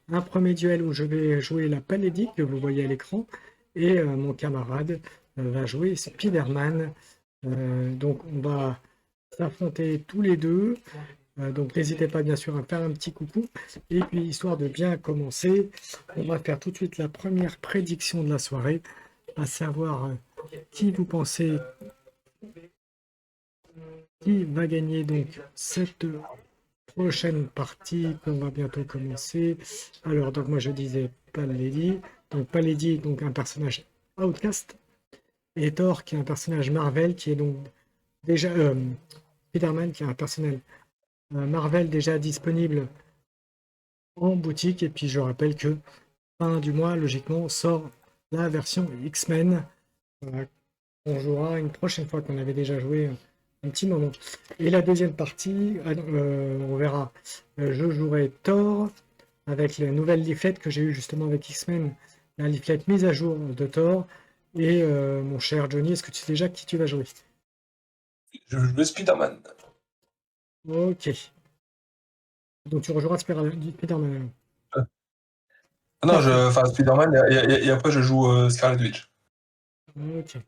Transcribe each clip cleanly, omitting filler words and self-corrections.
un premier duel où je vais jouer la Palédique que vous voyez à l'écran et mon camarade va jouer Spider-Man. Donc on va s'affronter tous les deux. Donc n'hésitez pas bien sûr à faire un petit coucou. Et puis histoire de bien commencer, on va faire tout de suite la première prédiction de la soirée, à savoir qui vous pensez qui va gagner donc cette prochaine partie qu'on va bientôt commencer. Alors donc moi je disais Paladin, donc Paladin donc un personnage Outcast et Thor qui est un personnage Marvel qui est donc déjà Spider-Man qui est un personnage Marvel déjà disponible en boutique. Et puis je rappelle que fin du mois, logiquement, sort la version X-Men. On jouera une prochaine fois qu'on avait déjà joué un petit moment. Et la deuxième partie, on verra. Je jouerai Thor avec les nouvelles leaflets que j'ai eu justement avec X-Men, la leaflet mise à jour de Thor. Et mon cher Johnny, est-ce que tu sais déjà qui tu vas jouer? Je veux Spider-Man. Ok. Donc tu rejoueras Spider-Man. Non, Parfait. enfin Spider-Man et après je joue Scarlet Witch. Ok.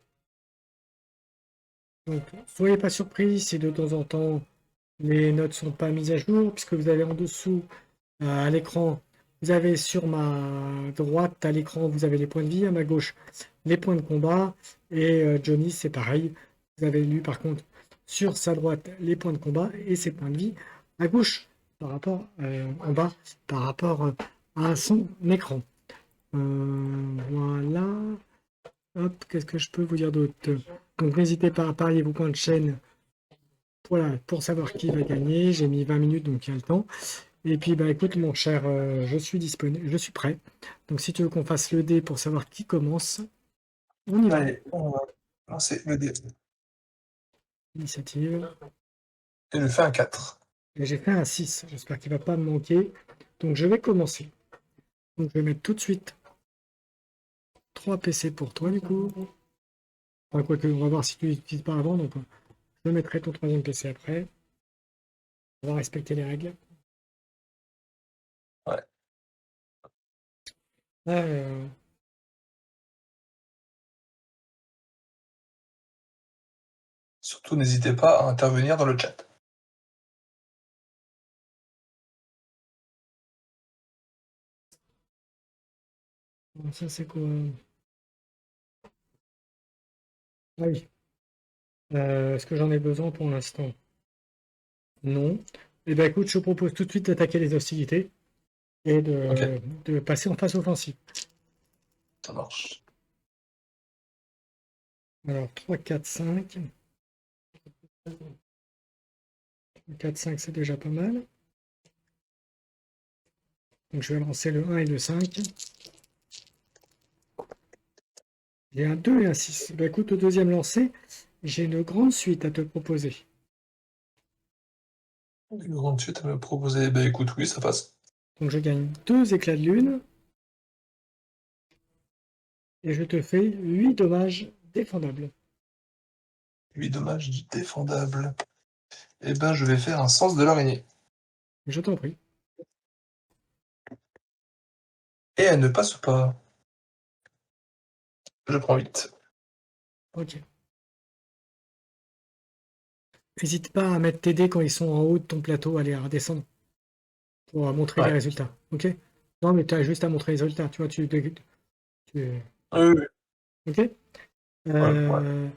Donc, soyez pas surpris si de temps en temps les notes sont pas mises à jour, puisque vous avez en dessous à l'écran, vous avez sur ma droite à l'écran, vous avez les points de vie, à ma gauche, les points de combat, et Johnny, c'est pareil. Vous avez lu par contre sur sa droite les points de combat et ses points de vie à gauche par rapport en bas par rapport à son écran. Voilà. Hop, qu'est-ce que je peux vous dire d'autre? Donc n'hésitez pas à parier vos points de chaîne. Voilà, pour savoir qui va gagner. J'ai mis 20 minutes, donc il y a le temps. Et puis, bah écoute, mon cher, je suis disponible, je suis prêt. Donc, si tu veux qu'on fasse le dé pour savoir qui commence, on y va. Allez, on va lancer le dé. Initiative. Et je fais un 4. Et j'ai fait un 6. J'espère qu'il ne va pas me manquer. Donc, je vais commencer. Donc, je vais mettre tout de suite 3 PC pour toi, du coup. Enfin, quoique, on va voir si tu n'utilises pas avant. Donc, je mettrai ton troisième PC après. On va respecter les règles. Ouais. Alors, Surtout n'hésitez pas à intervenir dans le chat. ça, c'est quoi? Ah oui. Est-ce que j'en ai besoin pour l'instant? Non. Eh bien, écoute, je propose tout de suite d'attaquer les hostilités et Ok, de passer en phase offensive. ça marche. Alors, 3, 4, 5. 4, 5, c'est déjà pas mal. Donc, je vais lancer le 1 et le 5. J'ai un 2 et un 6. Ben, écoute, au deuxième lancer, j'ai une grande suite à te proposer. Une grande suite à me proposer. Bah écoute, oui, ça passe. Donc, je gagne 2 éclats de lune et je te fais 8 dommages défendables. 8 dommages défendables. Et ben je vais faire un sens de l'araignée. Je t'en prie. Et elle ne passe pas. Je prends 8. Ok. N'hésite pas à mettre tes dés quand ils sont en haut de ton plateau, à les redescendre pour montrer les Ouais. résultats. Ok? Non, mais tu as juste à montrer les résultats. Tu vois, Oui, oui. ok? Ouais. Euh,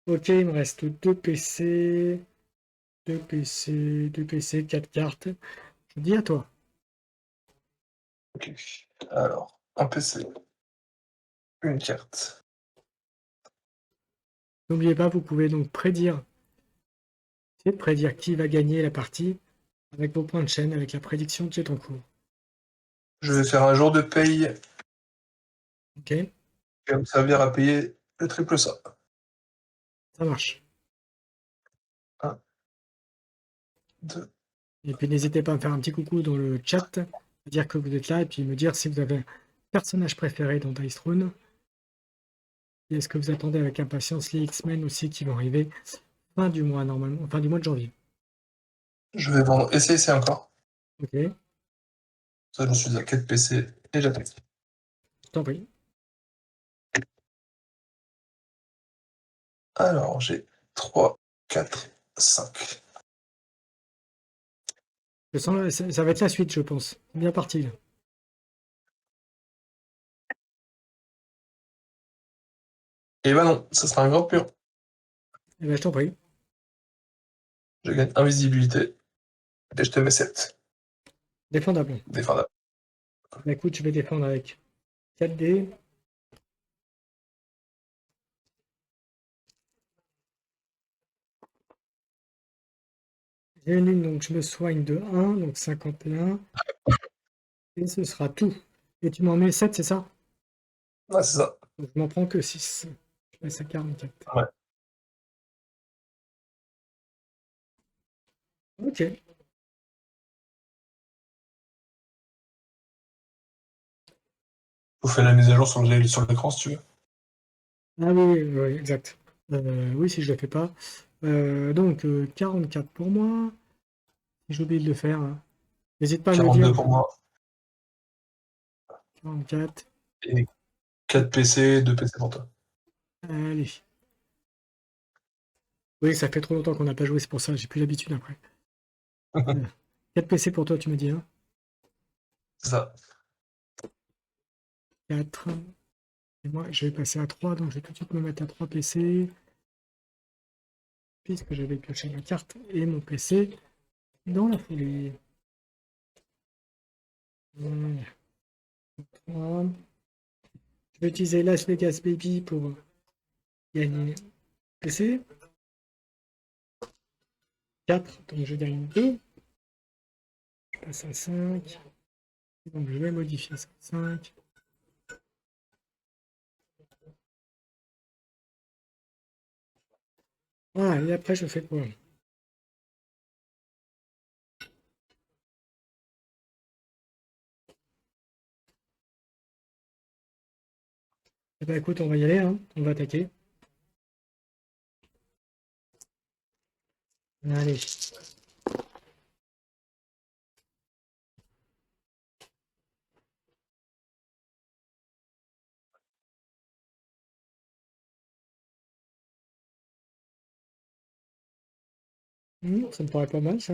ok, il me reste 2 PC, 2 PC, 2 PC, 4 cartes. Je dis à toi. Ok. Alors, un PC. Une carte. N'oubliez pas, vous pouvez donc prédire, essayer de prédire qui va gagner la partie avec vos points de chaîne, avec la prédiction qui est en cours. Je vais faire un jour de paye Ok? qui va me servir à payer le triple ça. Ça marche. 1, 2. Et puis n'hésitez pas à me faire un petit coucou dans le chat, à dire que vous êtes là, et puis me dire si vous avez un personnage préféré dans Dice Throne. Et est-ce que vous attendez avec impatience les X-Men aussi qui vont arriver fin du mois normalement, fin du mois de janvier. Je vais vendre. Essayer encore. Ok? Ça, je suis à 4 PC et j'attaque. Je t'en prie. Alors, j'ai 3, 4, 5. Je sens, ça va être la suite, je pense. Bien parti, là. Et bah non, ça sera un grand pur. Eh ben, je t'en prie. Je gagne invisibilité et je te mets 7. Défendable. Défendable. Bah, écoute, je vais défendre avec 4 dés. J'ai une ligne, donc je me soigne de 1, donc 51. Et ce sera tout. Et tu m'en mets 7, c'est ça? Ouais, c'est ça. Donc je m'en prends que 6. Je passe à 44. Ouais. Ok. Vous faites la mise à jour sur l'écran si tu veux. Ah oui, oui, oui, exact. Oui, si je le fais pas. Donc, 44 pour moi. Si j'ai oublié de le faire, hein. N'hésite pas à me le dire. 42 pour moi. 44. Et 4 PC, 2 PC pour toi. Allez. Oui, ça fait trop longtemps qu'on n'a pas joué, c'est pour ça, j'ai plus l'habitude après. 4 PC pour toi, tu me dis, hein. C'est ça. 4. Et moi, je vais passer à 3, donc je vais tout de suite me mettre à 3 PC. Puisque j'avais pioché ma carte et mon PC dans la foulée. Voilà. 3. Je vais utiliser Las Vegas Baby pour gagner PC. 4, donc je gagne 2. Je passe à 5. Donc je vais modifier ça. 5. Voilà, et après je fais quoi? Eh ben écoute, on va y aller, hein. On va attaquer. Allez. Ça me paraît pas mal ça.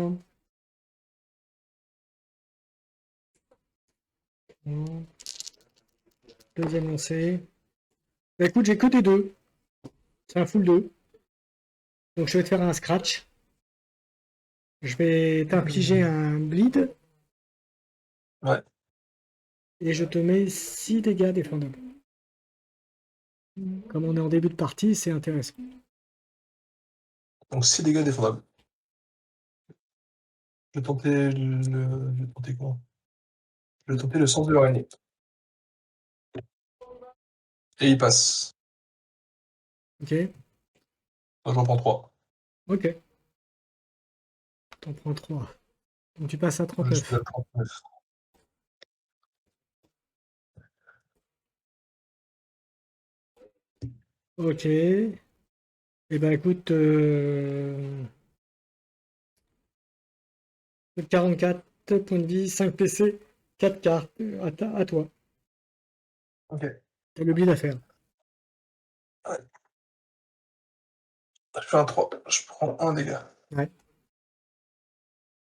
Bon. Deuxième lancé. Bah écoute, j'ai que des 2. C'est un full 2. Donc je vais te faire un scratch. Je vais t'infliger un bleed. Ouais. Et je te mets 6 dégâts défendables. Comme on est en début de partie, c'est intéressant. Donc 6 dégâts défendables. Je vais tenter le. Je vais tenter quoi? Je vais tenter le sens de l'araignée. Et il passe. Ok? Donc j'en prends 3. Ok. T'en prends 3. Donc tu passes à Je suis 39. à 39. Ok. Eh ben écoute, 44 points de vie, 5 PC, 4 cartes. À toi. Ok. T'as le bleed à faire. Ouais. Je fais un 3. Je prends un dégât. Ouais.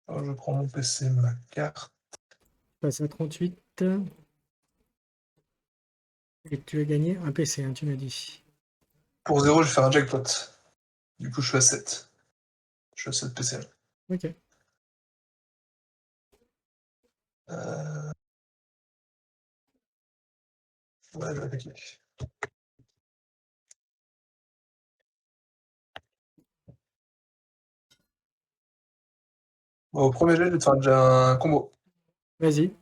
Alors, je prends mon PC, ma carte. Tu passes à 38. Et tu as gagné un PC, hein, tu m'as dit. Pour 0, je vais faire un jackpot. Du coup, je suis à 7. Je suis à 7 PC. Ok. Euh... Ouais, je vais attaquer. Bon, au premier jet, je vais te faire déjà un combo. Vas-y.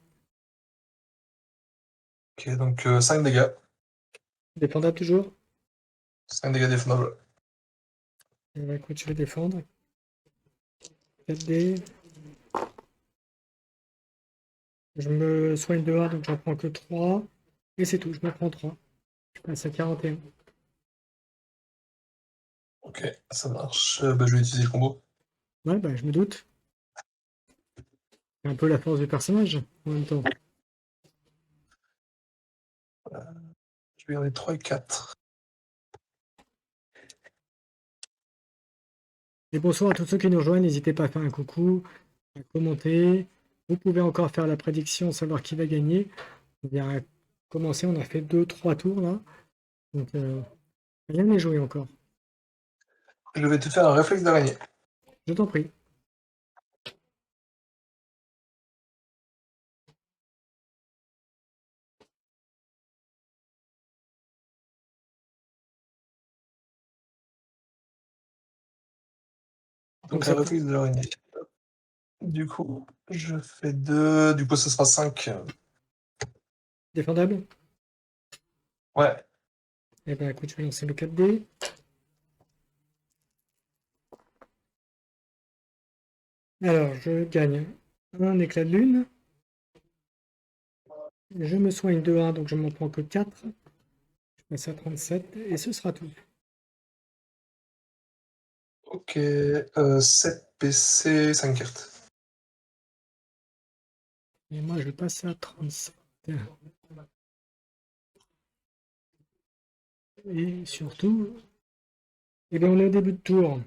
Ok, donc 5 dégâts. Défendable toujours. 5 dégâts défendables. Eh ben, écoute, je vais défendre. 4D. Je me soigne de 1, donc j'en prends que 3. Et c'est tout, je me prends 3. Je passe à 41. Ok, ça marche. Bah, je vais utiliser le combo. Ouais, bah, je me doute. C'est un peu la force du personnage, en même temps. Je vais garder 3 et 4. Et bonsoir à tous ceux qui nous rejoignent. N'hésitez pas à faire un coucou, à commenter. Vous pouvez encore faire la prédiction, savoir qui va gagner. On vient commencer, on a fait 2-3 tours là. Donc rien n'est joué encore. Je vais te faire un réflexe d'araignée. Je t'en prie. Donc Donc un réflexe de l'araignée. Du coup, je fais 2. Du coup, ce sera 5. défendable. Ouais. Eh ben écoute, je vais lancer le 4D. Alors, je gagne un éclat de lune. Je me soigne de 1, donc je m'en prends que 4. Je passe à 37 et ce sera tout. Ok. 7 PC, 5 cartes. Et moi, je vais passer à 37. Et surtout, eh bien, on est au début de tour.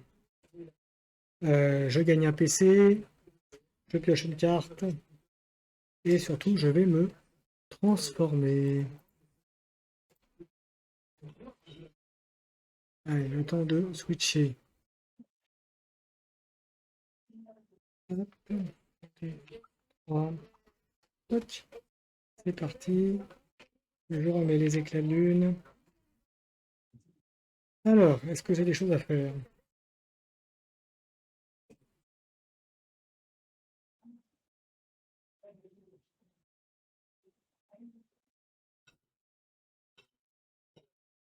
Je gagne un PC, je pioche une carte, et surtout, je vais me transformer. Allez, le temps de switcher. Hop, ok. 3, toc. C'est parti. Je remets les éclats de lune. Alors, est-ce que j'ai des choses à faire?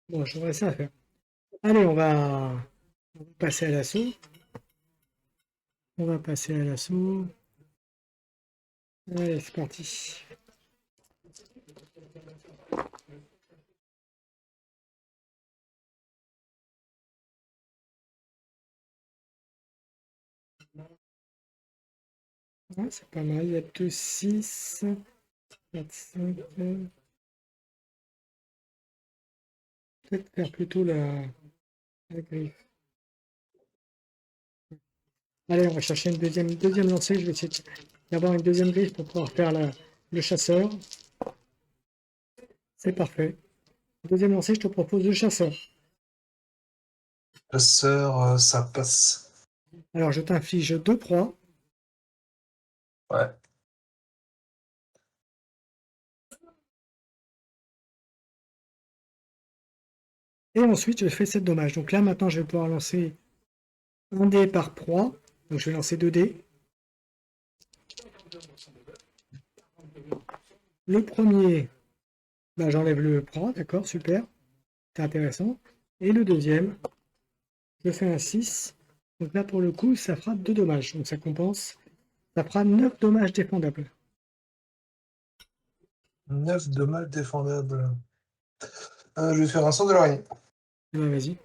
Bon, j'aurais ça à faire. Allez, on va passer à l'assaut. On va passer à l'assaut. Allez, c'est parti. Ouais, c'est pas mal. Il y a 2, 6, 4, 5. Peut-être faire plutôt la griffe. Allez, on va chercher une deuxième lancée. Je vais essayer d'avoir une deuxième griffe pour pouvoir faire le chasseur. C'est parfait. Deuxième lancée, je te propose le chasseur. Chasseur, ça passe. Alors, je t'inflige 2 proies. Ouais. Et ensuite, je fais 7 dommages. Donc là, maintenant, je vais pouvoir lancer un dé par proie. Donc, je vais lancer 2 dés. Le premier, bah, j'enlève le proie. D'accord, super. C'est intéressant. Et le deuxième, je fais un 6. Donc là, pour le coup, ça fera 2 dommages. Donc ça compense. Ça fera 9 dommages défendables. 9 dommages défendables. Je vais faire un sort de l'araignée. Eh ben, vas-y.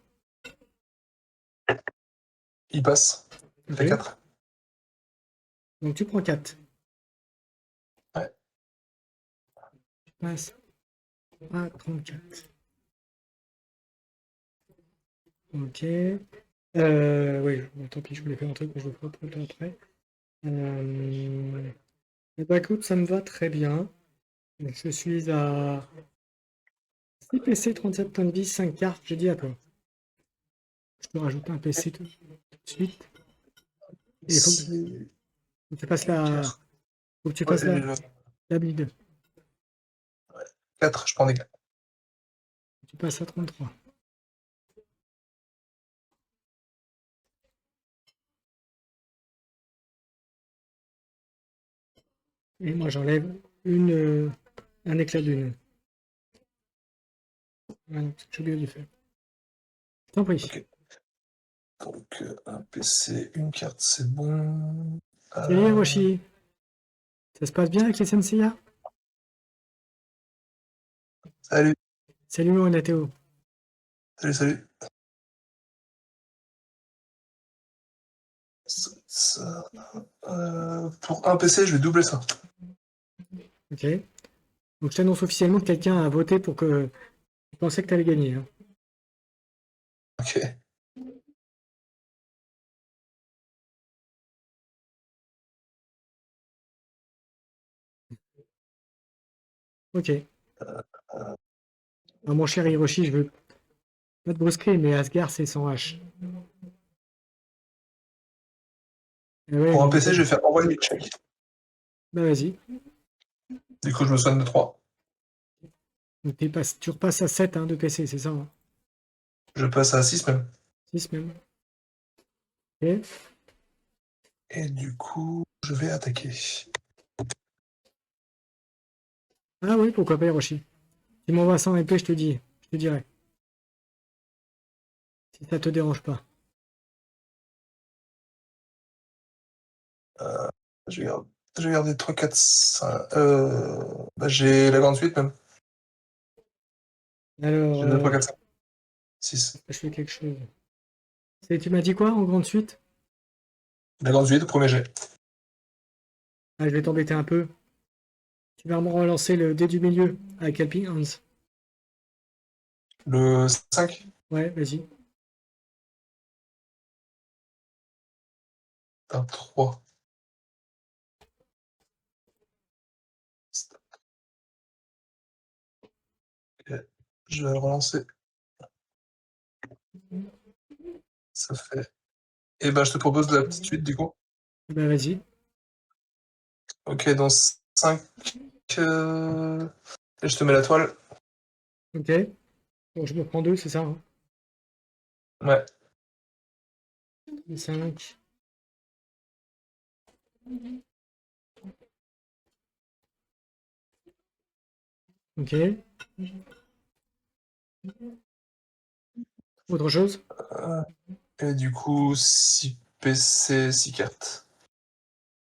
Il passe. Il fait Ok. 4. Donc tu prends 4. Ouais. Tu passes à 34. Ok. Oui, bon, tant pis, je voulais faire un truc, mais je le ferai plus tard après. Eh ben, écoute, ça me va très bien. Je suis à 6 PC, 37 points de vie, 5 cartes. Je dis à toi. Je peux rajouter un PC tout de suite. Et il faut que C'est tu fasses une carte. faut que tu Ouais, fasses la build. 4, je prends des 4. Tu passes à 33. Et moi, j'enlève un éclat de lune. Voilà, j'ai oublié de le faire. Je t'en prie. Ok. Donc, un PC, une carte, c'est bon. Salut Hiroshi. Ça se passe bien avec les Senseiya? Salut, Salut Onateo. salut, salut. Ça, pour un PC, je vais doubler ça. Ok. Donc je t'annonce officiellement que quelqu'un a voté pour que tu pensais que tu allais gagner, hein. Ok. Ok. Euh, Alors, mon cher Hiroshi, je veux pas te brusquer, mais Asgard, c'est sans H. Ouais, pour un mais PC, je vais faire envoyer les chèques. bah vas-y. Du coup, je me soigne de 3. Donc tu repasses à 7 hein, de PC, c'est ça, hein. Je passe à 6 même. 6 même. Ok. Et du coup, je vais attaquer. Ah oui, pourquoi pas Hiroshi. Tu m'envoies 100 épée, je te dirai. Si ça te dérange pas. Euh, je vais garder 3, 4, 5. Bah, j'ai la grande suite même. Alors, J'ai 2, 3, 4, 5, 6. je fais quelque chose. Tu m'as dit quoi en grande suite? La grande suite, premier jet. Ah, je vais t'embêter un peu. Tu vas me relancer le dé du milieu avec Helping Hands. Le 5, Ouais, vas-y. un 3. Ok. Je vais le relancer. Ça fait. Et ben, je te propose de la petite suite du coup. Bah vas-y. Ok, donc 5. Et je te mets la toile. Ok. Donc je me prends 2, c'est ça, hein. Ouais. 5. Ok. Autre chose? Euh, et du coup, 6 PC, 6 cartes.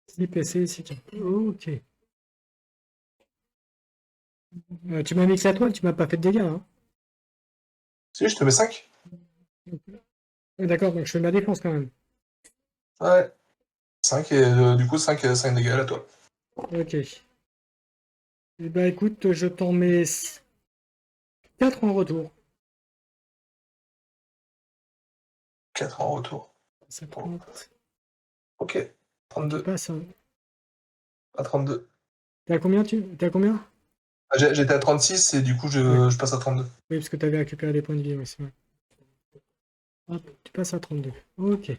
6 PC, 6 cartes. Ok. Tu m'as mixé la toile, tu m'as pas fait de dégâts, hein. Si, je te mets 5. D'accord, donc je fais ma défense quand même. Ouais. 5 et du coup 5, 5 dégâts à la toile. Ok. Eh ben écoute, je t'en mets 4 en retour. 4 en retour. Ça Oh. plante. Ok. Et tu 32. passes, hein. À 32. T'as combien T'as combien? Ah, j'étais à 36 et du coup Ouais. je passe à 32. Oui, parce que t'avais récupéré des points de vie, oui, c'est vrai. Hop, tu passes à 32. Ok.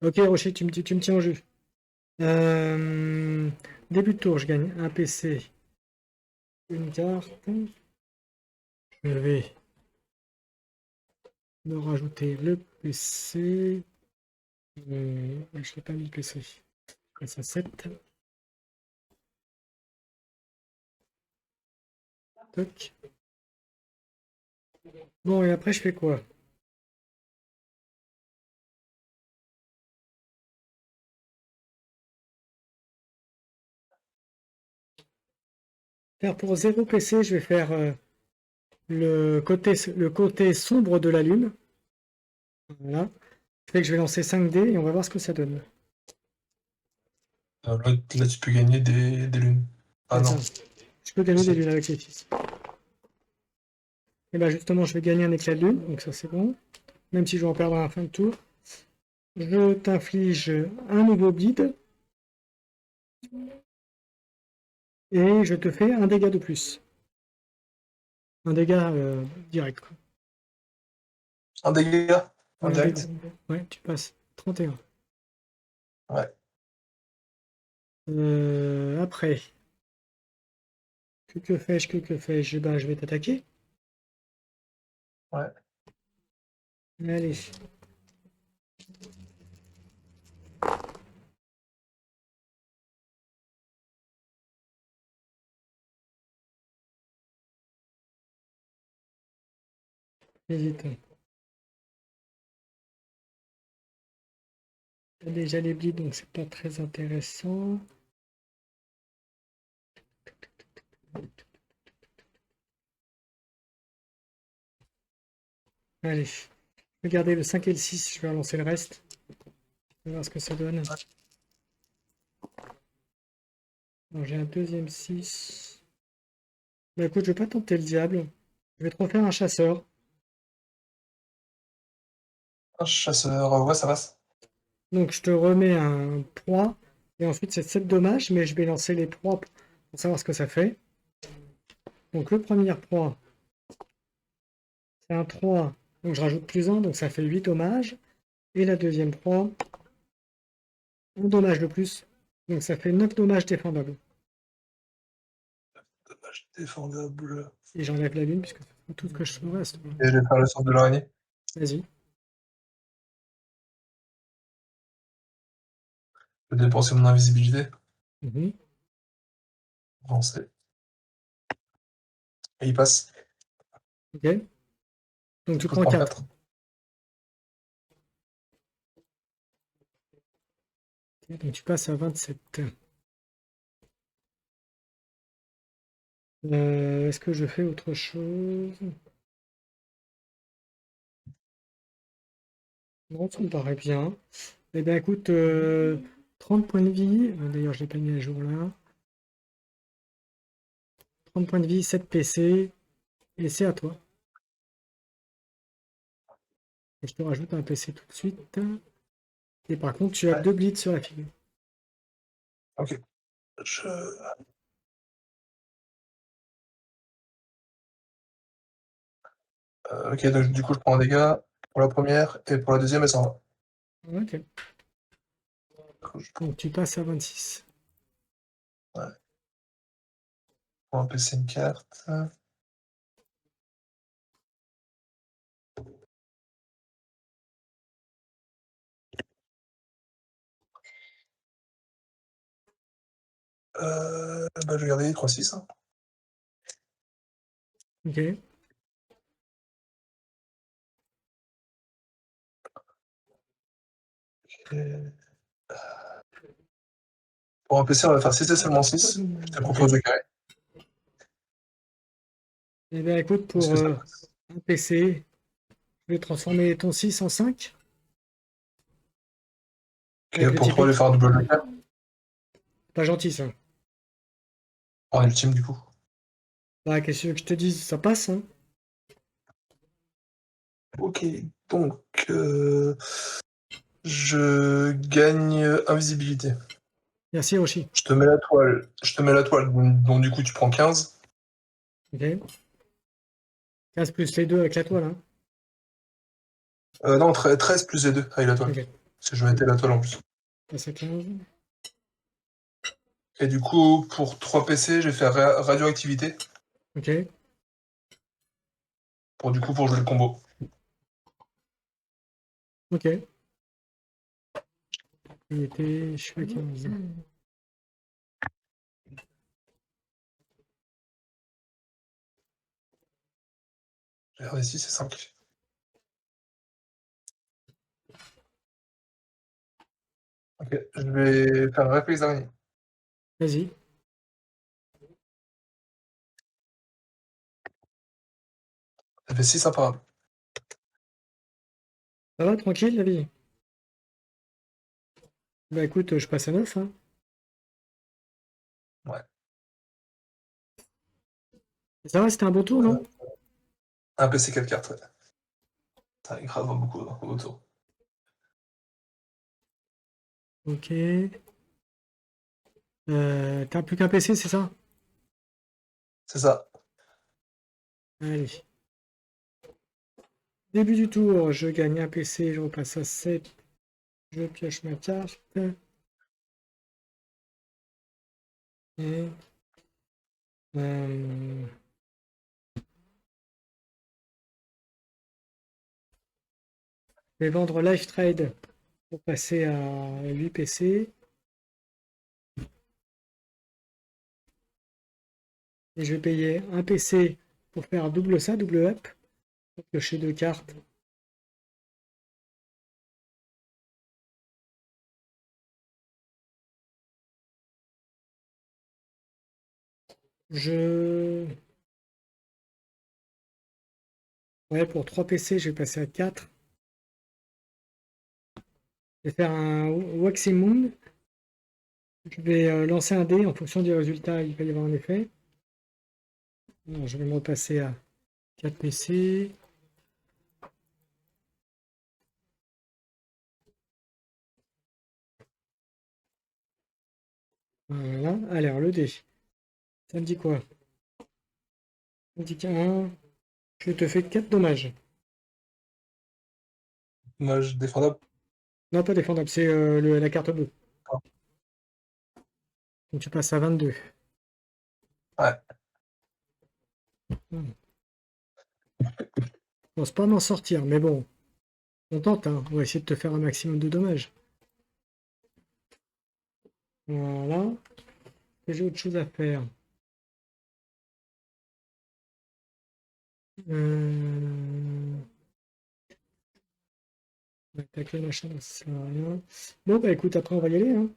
Ok, Rocher, tu me tiens au jeu. Début de tour, je gagne un PC, une carte. Je vais me rajouter le PC. Je n'ai pas mis le PC. Je passe à 7. Toc. Bon, et après, je fais quoi? Faire pour 0 PC, je vais faire le côté sombre de la lune. Voilà. Ça fait que je vais lancer 5 dés et on va voir ce que ça donne. Là, tu peux gagner des lunes. Ah C'est non. ça. Je peux gagner des lunes avec les fils. Et bien justement, je vais gagner un éclat de lune, donc ça c'est bon. Même si je vais en perdre à la fin de tour. Je t'inflige un nouveau bleed et je te fais un dégât de plus. Un dégât direct, quoi. Un dégât en Ouais, un dégât. direct. Ouais, tu passes 31. Ouais. Après, que fais-je, que fais-je? Ben, je vais t'attaquer. Ouais. Allez. Hésite. T'as déjà les bleeds, donc c'est pas très intéressant. Allez, je vais garder le 5 et le 6, je vais relancer le reste. On va voir ce que ça donne. Alors, j'ai un deuxième 6. Bah écoute, je vais pas tenter le diable. Je vais te refaire un chasseur. Un chasseur, ouais, ça passe. Donc je te remets un proie. Et ensuite c'est 7 dommages, mais je vais lancer les proies pour savoir ce que ça fait. Donc le premier proie, c'est un 3. Donc je rajoute plus 1, donc ça fait 8 dommages. Et la deuxième proie, un dommage de plus. Donc ça fait 9 dommages défendables. Dommage défendable. Et j'enlève la lune, puisque c'est tout ce que je ferai à ce moment-là. Et je vais faire le sort de l'araignée. Vas-y. Je vais dépenser mon invisibilité. Mhm. Avancer. Et il passe. Ok. Donc Du tu coup, je prends prends 4. 4. Donc tu passes à 27. Est-ce que je fais autre chose? Non, ça me paraît bien. Eh bien, écoute, 30 points de vie. D'ailleurs, je l'ai pas mis à jour là. 30 points de vie, 7 PC. Et c'est à toi. Et je te rajoute un PC tout de suite. Et par contre, tu as Ouais. 2 bleeds sur la figure. Ok. Je... ok, donc du coup, je prends un dégât pour la première et pour la deuxième, elle s'en va. Ok. Je Donc tu passes à 26. prends un PC, une carte. Bah, je vais garder les 3-6. Hein. Ok. Et... Pour un PC, on va faire 6 et seulement 6. Je te propose Ok. de carré. Eh bien, écoute, Est-ce pour que ça passe? un PC, je vais transformer ton 6 en 5. Avec Ok, le pour 3, je vais typique. faire un double joker. Pas gentil, ça. En ultime, du coup. Bah, qu'est-ce que je te dise? Ça passe, hein? Ok, donc je gagne invisibilité. Merci, Hiroshi. Je te mets la toile. Je te mets la toile, donc du coup tu prends 15. Ok. 15 plus les deux avec la toile, hein? Non, 13 plus les 2 avec la toile. Ok. Parce que je mettais la toile en plus. Passe à 15. Et du coup, pour 3 PC, je vais faire radioactivité. Ok. Pour jouer le combo. Ok. Je suis à 15. J'ai regardé 6 et 5. Ok, je vais faire réflexe d'araignée. Vas-y. Ça fait 6 imparables. Ça va, tranquille, la vie? Bah écoute, je passe à 9, hein. Ouais. Ça va, c'était un bon tour, Ouais. non? Un PC 4 cartes, ouais. Ça grave beaucoup autour. Ok. T'as plus qu'un PC, c'est ça? C'est ça. Allez. Début du tour, je gagne un PC, je repasse à 7. Je pioche ma carte. Et, euh, je vais vendre Life Trade pour passer à 8 PC. Et je vais payer un PC pour faire double ça, double up. Pour piocher 2 cartes. Je Ouais, pour 3 PC, je vais passer à 4. Je vais faire un Waxing Moon. Je vais lancer un dé en fonction du résultat, il va y avoir un effet. Alors, je vais me repasser à 4 PC. Voilà. Alors, le dé. Ça me dit quoi? Ça me dit qu'un. Je te fais 4 dommages. Dommage défendable. Non, pas défendable, c'est la carte bleue. Ah. Donc tu passes à 22. Ouais. Je pense pas m'en sortir, mais bon, on tente, hein. On va essayer de te faire un maximum de dommages. Voilà. Et j'ai autre chose à faire. Euh... On va attaquer le machin, ça sert à rien. Bon, bah écoute, après on va y aller, hein.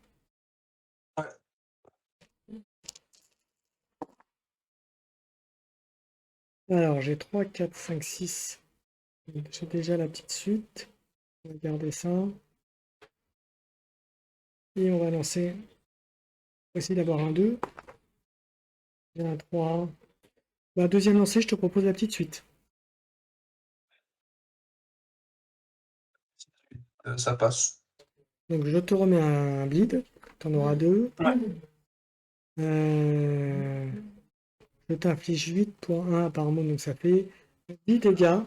Ouais. Alors, j'ai 3, 4, 5, 6. J'ai déjà la petite suite. On va garder ça. Et on va lancer. On va essayer d'avoir un 2. J'ai un 3. Bah, deuxième lancé, je te propose la petite suite. Ça passe. Donc, je te remets un bleed. Tu en auras 2. Ouais. Je t'inflige 8.1 par mot, donc ça fait 10 dégâts.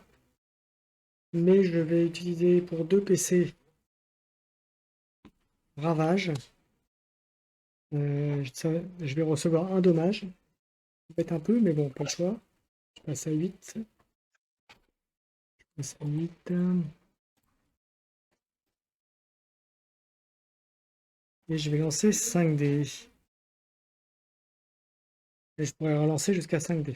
Mais je vais utiliser pour 2 PC Ravage. Je vais recevoir un dommage. Ça va être un peu, mais bon, pas le choix. Je passe à 8. Je passe à 8. Et je vais lancer 5 dés. Et je pourrais relancer jusqu'à 5 dés.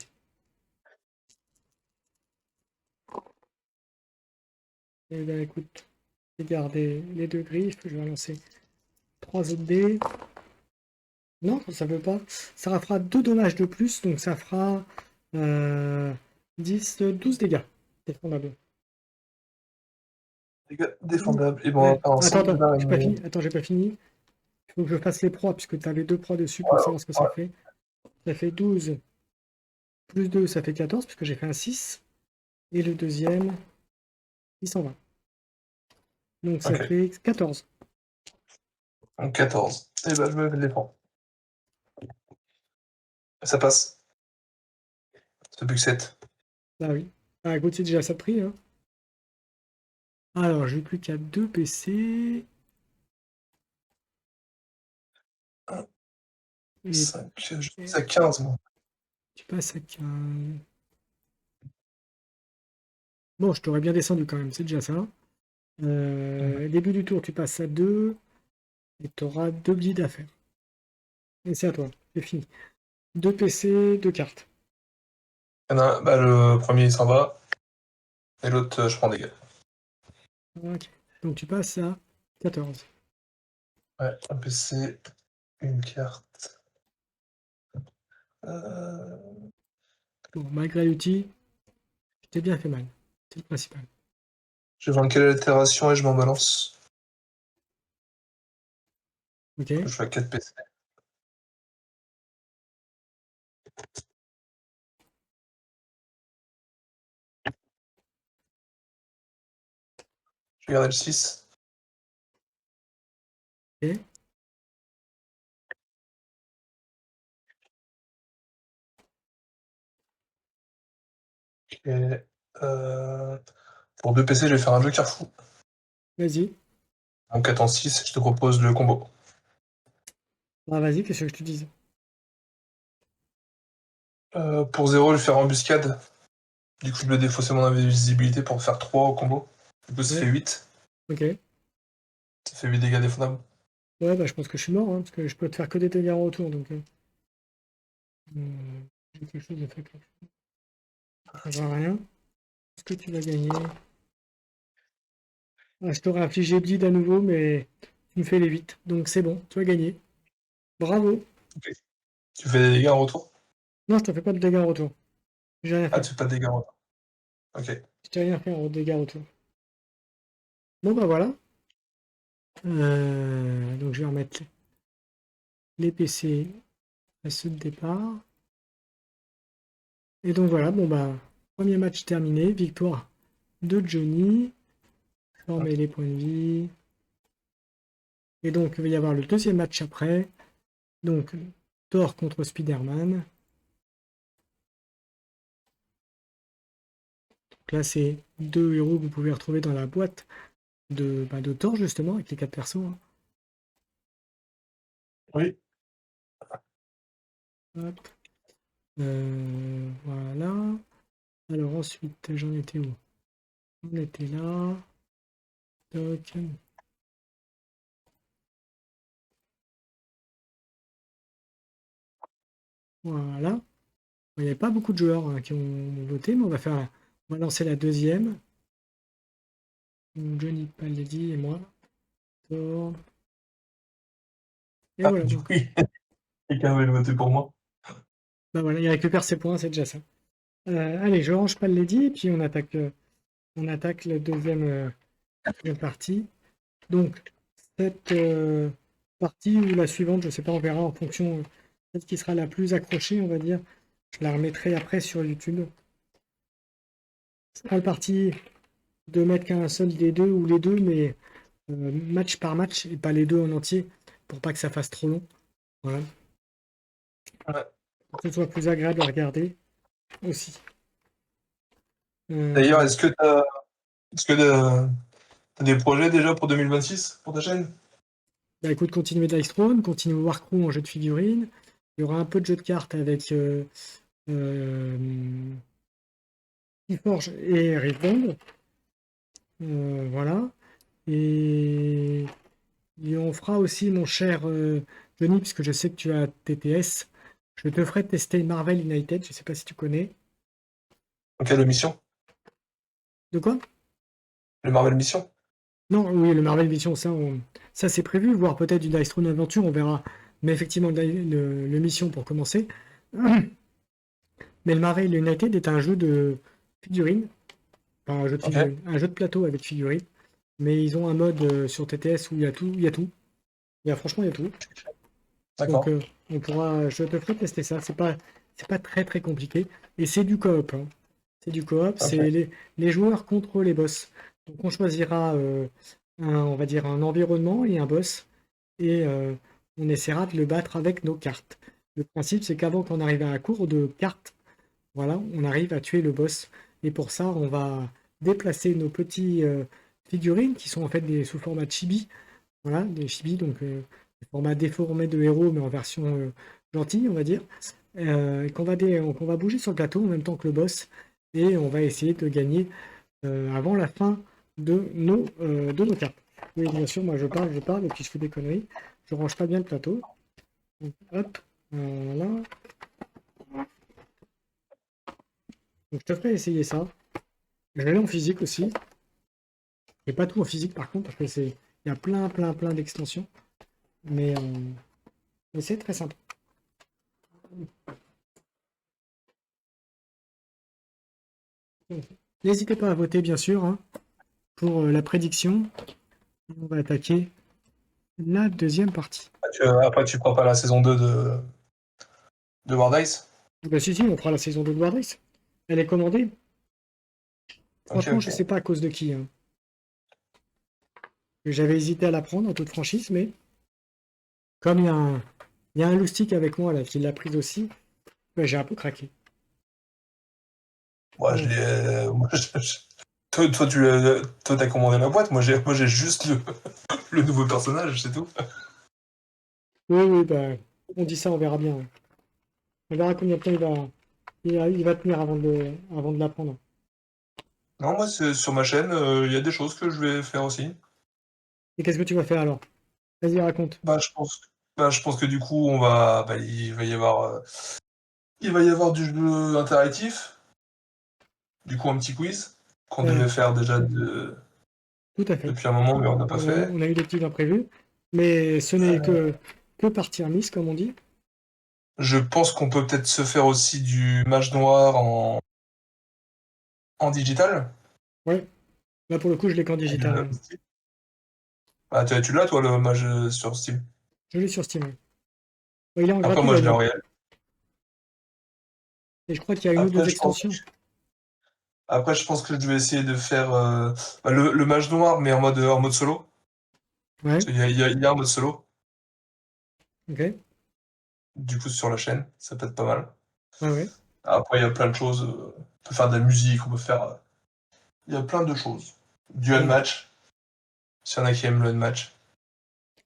Et bien écoute, je vais garder les 2 griffes. Je vais lancer 3 autres dés. Non, ça veut pas. Ça fera 2 dommages de plus, donc ça fera 10, 12 dégâts. Défendable. Dégâts défendables. Et bon, on va Ouais. faire un Attends, centre de attends, j'ai pas l'araignée. fini. Attends, j'ai pas fini. Il faut que je fasse les proies, puisque tu avais 2 proies dessus pour Ouais, savoir ce que ça ouais. fait. Ça fait 12 plus 2, ça fait 14, puisque j'ai fait un 6. Et le deuxième, 620. Donc ça Ok. fait 14. Donc 14. Et ben, je me défends. Ça passe. C'est plus que 7. Ah oui. Ah, écoute, c'est déjà ça de prix, hein. Alors, j'ai plus qu'à 2 PC. 1, Et, 5. Je et passe à 15, moi. tu passes à 15. Bon, je t'aurais bien descendu quand même, c'est déjà ça. Début du tour, tu passes à 2. Et tu auras 2 bleeds à faire. Et c'est à toi, c'est fini. 2 PC, 2 cartes. Il y en a un, bah, le premier il s'en va. Et l'autre, je prends des dégâts. Ok. Donc tu passes à 14. Ouais, un PC, une carte. Euh... Bon, malgré l'outil, je t'ai bien fait mal. C'est le principal. Je vais vendre quelle altération et je m'en balance. Ok. Je fais 4 PC. Je vais garder le 6. Ok. Et pour 2 PC, je vais faire un Joker fou. Vas-y. En 4 en 6, je te propose le combo. Ah, vas-y, qu'est-ce que je te dise? Pour 0, je vais faire embuscade. Du coup, je vais défausser mon invisibilité pour faire 3 au combo. Du coup, ça fait Ouais. 8. Ok. Ça fait 8 dégâts défendables. Ouais, bah je pense que je suis mort, hein, parce que je peux te faire que des dégâts en retour, donc j'ai quelque chose de fait. Ça changera rien. Est-ce que tu vas gagner? Ah, je t'aurais infligé bleed à nouveau, mais tu me fais les 8. Donc c'est bon, tu as gagné. Bravo. Ok. Tu fais des dégâts en retour? Non, je te fais pas de dégâts en retour. J'ai rien Ah, fait. tu fais pas de dégâts en retour. Ok. Je t'ai rien fait en dégâts autour. Bon bah voilà. Donc je vais remettre les PC à ceux de départ. Et donc voilà, bon bah, premier match terminé, victoire de Johnny. Je remets les points de vie. Et donc il va y avoir le deuxième match après. Donc Thor contre Spider-Man. Donc là c'est deux héros que vous pouvez retrouver dans la boîte de Thor justement, avec les 4 persos, hein. Oui. Hop. Voilà. Alors ensuite, j'en étais où? On était là. Toc. Voilà. Il n'y avait pas beaucoup de joueurs, hein, qui ont voté, mais on va lancer la deuxième. Donc, Johnny Paledi et moi. Thor. Et Ah, voilà, du donc. coup, quelqu'un avait voté pour moi. Bah voilà, il récupère ses points, c'est déjà ça. Allez, je range Paledi et puis on attaque la deuxième partie. Donc, cette partie ou la suivante, je sais pas, on verra en fonction, celle qui sera la plus accrochée, on va dire. Je la remettrai après sur YouTube. Ce sera le parti de mettre qu'un seul des deux ou les deux, mais match par match et pas les deux en entier pour pas que ça fasse trop long. Voilà. Ouais. Pour que ce soit plus agréable à regarder aussi. D'ailleurs, Euh, est-ce que t'as des projets déjà pour 2026 pour ta chaîne? Bah écoute, continuer Dice Throne, continuer Warcrew en jeu de figurines. Il y aura un peu de jeu de cartes avec euh, Keyforge et Riftbond. Voilà. Et on fera aussi, mon cher Johnny, puisque je sais que tu as TTS, je te ferai tester Marvel United. Je sais pas si tu connais. Ok, le Mission? De quoi? Le Marvel Mission? Non, oui, le Marvel Vision, ça c'est prévu, voire peut-être du Dice Throne Adventure, on verra. Mais effectivement, le Mission pour commencer. Mais le Marvel United est un jeu de figurines, enfin un jeu de Ok, figurines, un jeu de plateau avec figurines. Mais ils ont un mode sur TTS où il y a tout, il y a tout. Franchement, il y a tout. Donc, d'accord. je te ferai tester ça. C'est pas très très compliqué. Et c'est du coop, hein. C'est du coop, Ok, c'est les joueurs contre les boss. Donc, on choisira on va dire un environnement et un boss. Et on essaiera de le battre avec nos cartes. Le principe, c'est qu'avant qu'on arrive à la cour de cartes, voilà, on arrive à tuer le boss. Et pour ça, on va déplacer nos petits figurines qui sont en fait sous format chibi. Voilà, des chibis, donc des formats déformés de héros, mais en version gentille, on va dire. Et qu'on va bouger sur le plateau en même temps que le boss. Et on va essayer de gagner avant la fin de nos cartes. Oui, bien sûr, moi je parle, et puis je fais des conneries. Je range pas bien le plateau. Donc, hop, voilà. Donc je te ferai essayer ça. Je vais aller en physique aussi. Et pas tout en physique par contre, parce que il y a plein d'extensions. Mais, euh, mais c'est très sympa. N'hésitez pas à voter, bien sûr, hein, pour la prédiction. On va attaquer la deuxième partie. Après, tu prends pas la saison 2 de War Dice? Ah bah si, on fera la saison de War Race. Elle est commandée. Ok, Franchement, je sais ok. pas à cause de qui, hein. J'avais hésité à la prendre en toute franchise, mais comme il y a un loustic avec moi là qui l'a prise aussi, bah, j'ai un peu craqué. Moi, je Bon. l'ai. Moi, toi, t'as commandé la boîte. Moi, j'ai juste le nouveau personnage, c'est tout. Oui, oui, bah, on dit ça, on verra bien, ouais. On verra combien de temps il va tenir avant de la prendre. Non, moi, sur ma chaîne, il y a des choses que je vais faire aussi. Et qu'est-ce que tu vas faire alors? Vas-y, raconte. Bah, je pense que du coup, il va y avoir du jeu interactif, du coup, un petit quiz qu'on Euh, devait faire déjà Tout à fait. depuis un moment, mais on n'a pas fait. On a eu des petits imprévus, mais ce n'est que partie remise, comme on dit. Je pense qu'on peut peut-être se faire aussi du match noir en digital. Ouais. Là, pour le coup, je l'ai qu'en digital, hein. Ah, tu l'as, toi, le mage sur Steam? Je l'ai sur Steam, ouais. Ouais, il est en Après, gratuit moi, je l'ai en d'ailleurs. réel. Et je crois qu'il y a une ou Après, deux je pense, extensions. après, je pense que je vais essayer de faire bah, le mage noir, mais en mode solo. Ouais, Il y a un mode solo, ok. du coup, sur la chaîne. Ça peut être pas mal. Ouais, ouais. Après, il y a plein de choses. On peut faire de la musique, on peut faire. Il y a plein de choses. Du Ouais. unmatch, s'il y en a qui aiment le unmatch.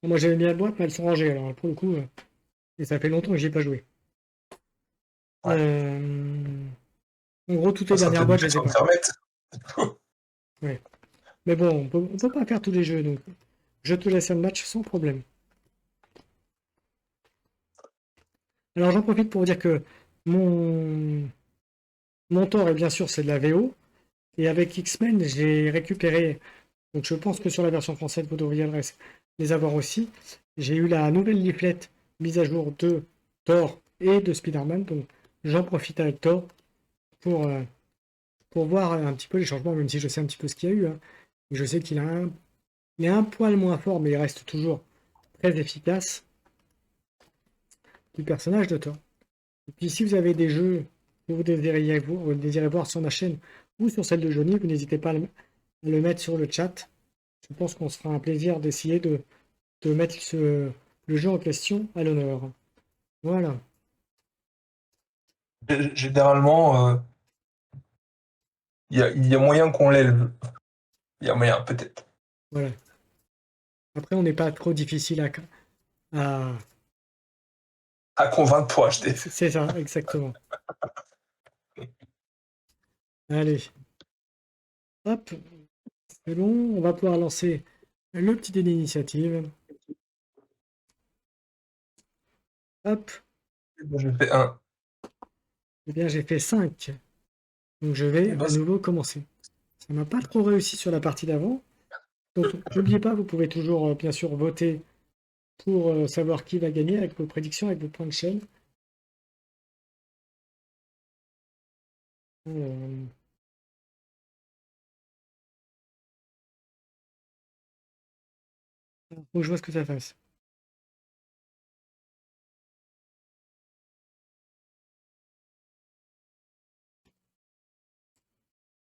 Moi, j'aimais bien la boîte, mais elles sont rangées, alors pour le coup. Et ça fait longtemps que j'y ai pas joué. Ouais. En gros, toutes les Ça sera dernières peut-être une boîtes, je les ai question de pas. fermette. Ouais. Mais bon, on peut pas faire tous les jeux, donc je te laisse un match sans problème. Alors j'en profite pour vous dire que mon, mon tort, et bien sûr, c'est de la VO. Et avec X-Men, j'ai récupéré, donc je pense que sur la version française, vous devriez les avoir aussi. J'ai eu la nouvelle leaflet mise à jour de Thor et de Spider-Man, donc j'en profite avec Thor pour, euh, pour voir un petit peu les changements, même si je sais un petit peu ce qu'il y a eu, hein. Je sais il est un poil moins fort, mais il reste toujours très efficace du personnage de Thor. Et puis si vous avez des jeux que vous désirez voir sur ma chaîne ou sur celle de Johnny, vous n'hésitez pas à le mettre sur le chat. Je pense qu'on se fera un plaisir d'essayer de mettre le jeu en question à l'honneur. Voilà, Généralement, il y a moyen qu'on l'éleve. Il y a moyen, peut-être. voilà. Après, on n'est pas trop difficile à... À convaincre pour acheter. C'est ça, exactement. Allez, hop, c'est bon. On va pouvoir lancer le petit dé d'initiative. Hop, Moi, je fais un. eh bien j'ai fait 5. Donc je Eh vais ben, à nouveau commencer. Ça m'a pas trop réussi sur la partie d'avant. Donc n'oubliez pas, vous pouvez toujours bien sûr voter pour savoir qui va gagner avec vos prédictions, avec vos points de chaîne. Euh, faut que je vois ce que ça fasse.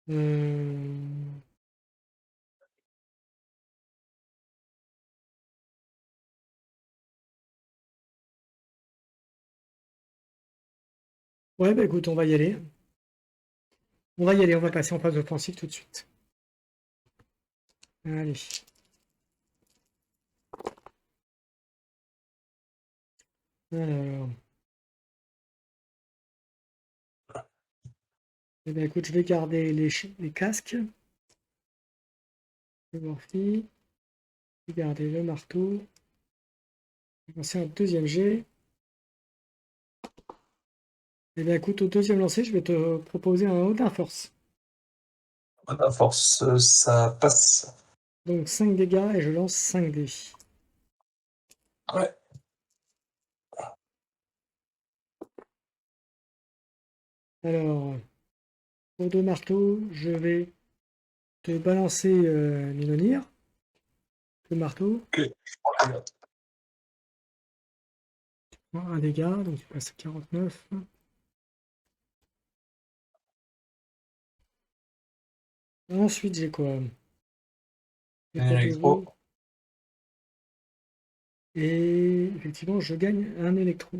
Euh, Ouais, bah écoute, on va y aller. On va y aller, on va passer en phase offensive tout de suite. Allez. Alors, eh bien, écoute, je vais garder les casques. Le morphy. Je vais garder le marteau. Je vais lancer un deuxième jet. Eh bien, écoute, au deuxième lancer, je vais te proposer un Odin Force. à force, ça passe. Donc 5 dégâts et je lance 5 dés. Ouais. Alors, pour deux marteaux, je vais te balancer Mjolnir, le marteau. Ok. Je prends la note. Un dégât, donc tu passes à 49. Ensuite, j'ai quoi? J'ai Un pas de électro. veau. Et effectivement, je gagne un électro.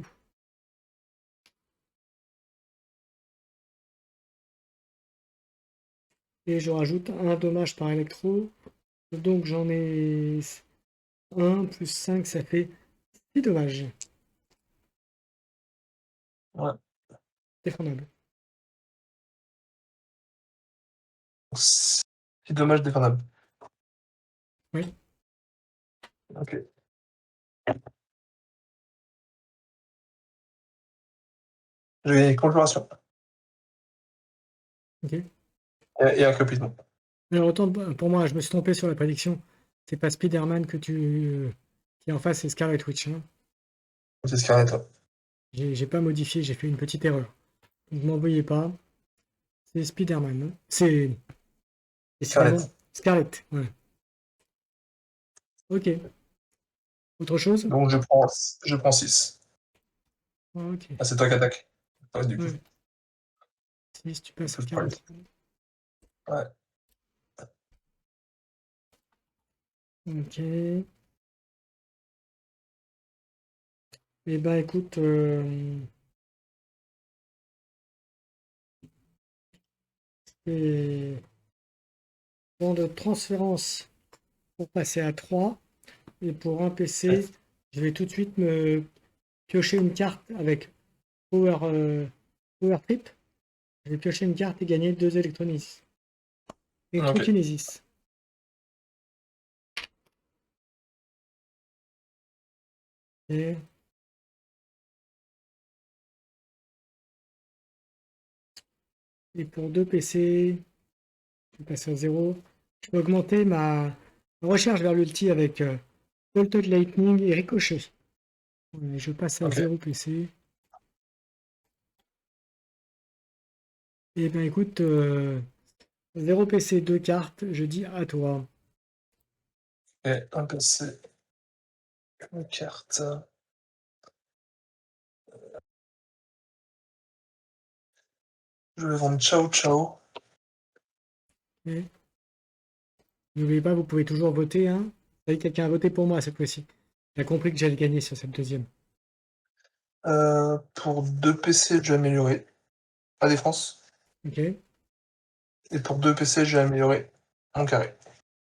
Et je rajoute un dommage par électro. Donc j'en ai un plus 5, ça fait 6 dommages. Ouais. Défendable. C'est dommage défendable. Oui, Ok. J'ai conjuration. ok. Et un copie. Alors autant pour moi, je me suis trompé sur la prédiction. C'est pas Spider-Man qui est en face, c'est Scarlet Witch, hein. C'est Scarlett. Ouais. J'ai pas modifié, j'ai fait une petite erreur. Donc m'envoyez pas. C'est Spider-Man, hein. C'est Décidément. Scarlett, ouais. Ok. Autre chose? Donc je prends 6. Ok. Ah, c'est toi qui attaques. Ouais, du coup. Ouais. 6, tu Du passes coup, à je prends les... 40. Ouais. Ok. Eh ben écoute, c'est bon de transférence pour passer à 3. Et pour un Ouais. PC, je vais tout de suite me piocher une carte avec Power Trip. Je vais piocher une carte et gagner 2 électrokinésis. Ok. Électrokinésis. Et, et pour 2 PC, je vais passer à 0. Je peux augmenter ma recherche vers l'ulti avec Bolted Lightning et Ricochet. Je passe à Ok. 0 PC. Et ben écoute, 0 PC, 2 cartes, je dis à toi. Et un PC. Une carte. Je vais vendre Ciao Ciao. Et n'oubliez pas, vous pouvez toujours voter. Hein. Vous savez, quelqu'un a voté pour moi cette fois-ci. Il a compris que j'allais gagner sur cette deuxième. Pour 2 PC, je vais améliorer la défense. Ok? Et pour 2 PC, je vais améliorer mon carré.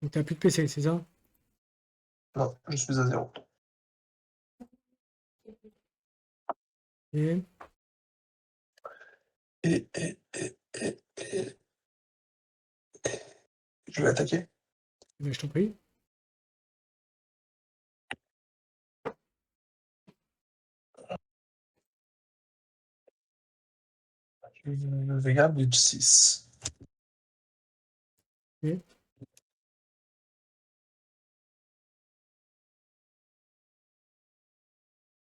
Donc t'as plus de PC, c'est ça? Non, je suis à 0. Et, Et je vais attaquer. ben, je t'en prie. Je vais garder 6. Et,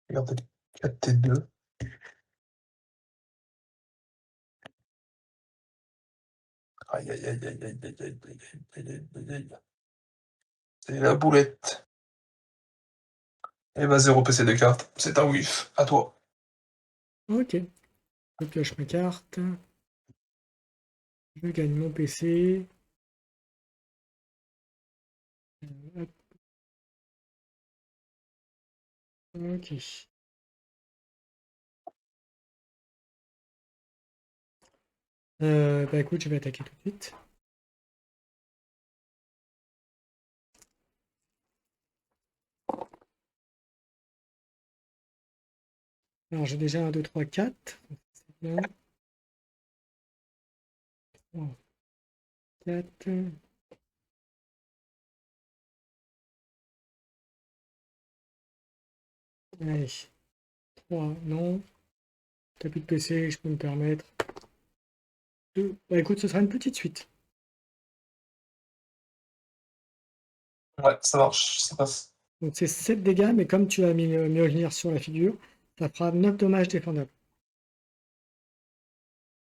Je vais garder 4 T2. Aïe, aïe, aïe, aïe, aïe, aïe, aïe, aïe, aïe, aïe, aïe, aïe. C'est la boulette. Et bah 0 PC de cartes. C'est un whiff. À toi. ok. Je pioche ma carte. Je gagne mon PC. Hop, ok. Bah écoute, je vais attaquer tout de suite. Alors j'ai déjà 1, 2, 3, 4. C'est bien. 3, 4. Allez. 3, non. T'as plus de PC, je peux me permettre. 2. Bah écoute, ce sera une petite suite. Ouais, ça marche. Ça passe. Donc c'est 7 dégâts, mais comme tu as mis le Mjolnir sur la figure, ça fera 9 dommages défendables.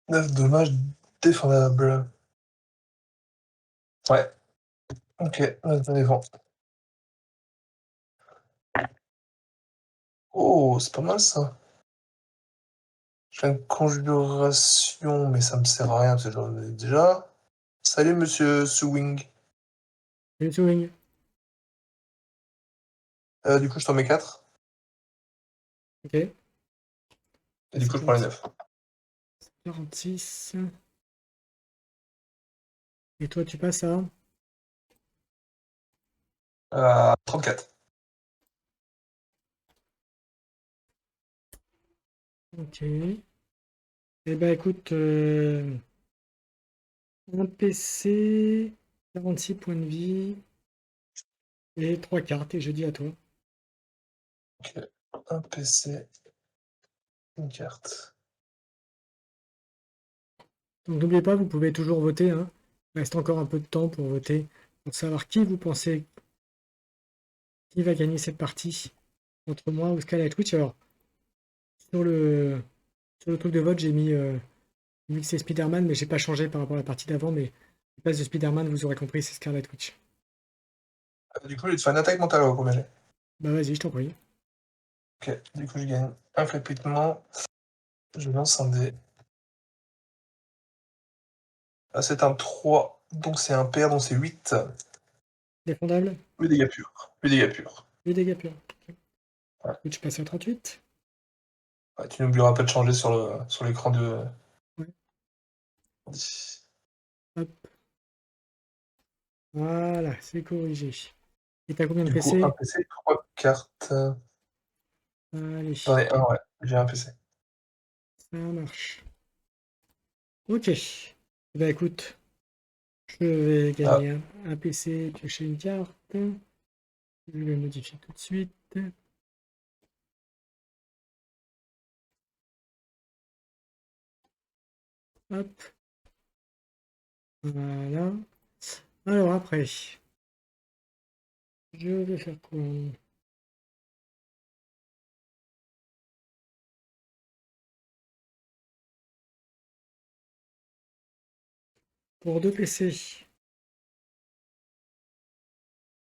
9 dommages défendables. Ouais. Ok, ça défend. Oh, c'est pas mal ça. Je fais une conjuration, mais ça me sert à rien parce que j'en ai déjà. Salut monsieur Swing. Et swing. Du coup, je t'en mets 4. Ok. Et Ça, du c'est coup, je prends les 46. 9. 46. Et toi, tu passes à. 34. Ok. Eh ben écoute, un PC, 46 points de vie et 3 cartes, et je dis à toi. Ok. Un PC, une carte. Donc n'oubliez pas, vous pouvez toujours voter. Hein. Il reste encore un peu de temps pour voter, pour savoir qui vous pensez qui va gagner cette partie entre moi ou Scala et Twitch. Alors, sur le, sur le truc de vote, j'ai mis que c'est Spider-Man, mais j'ai pas changé par rapport à la partie d'avant. Mais Place de Spider-Man, vous aurez compris, c'est Scarlet Witch. Du coup, je vais te faire une attaque mentale au premier jet. Bah vas-y, je t'en prie. Ok, du coup, je gagne un flépitement. Je lance un dé. Ah, c'est un 3, donc c'est un pair, donc c'est 8. Défendable. 8 dégâts purs. 8 dégâts purs. 8 dégâts purs. Ok. Ouais. Écoute, je passe à 38. Ouais, tu n'oublieras pas de changer sur l'écran de. Ouais. Hop. Voilà, c'est corrigé. Et t'as combien de Du coup, un PC? PC, 3 cartes. Allez, J'en ai un, ouais. J'ai un PC. ça marche. Ok. Eh ben écoute, je vais Ah, gagner un PC, piocher une carte. Je vais le modifier tout de suite. Hop. Voilà. Alors après, je vais faire quoi? Pour 2 PC, je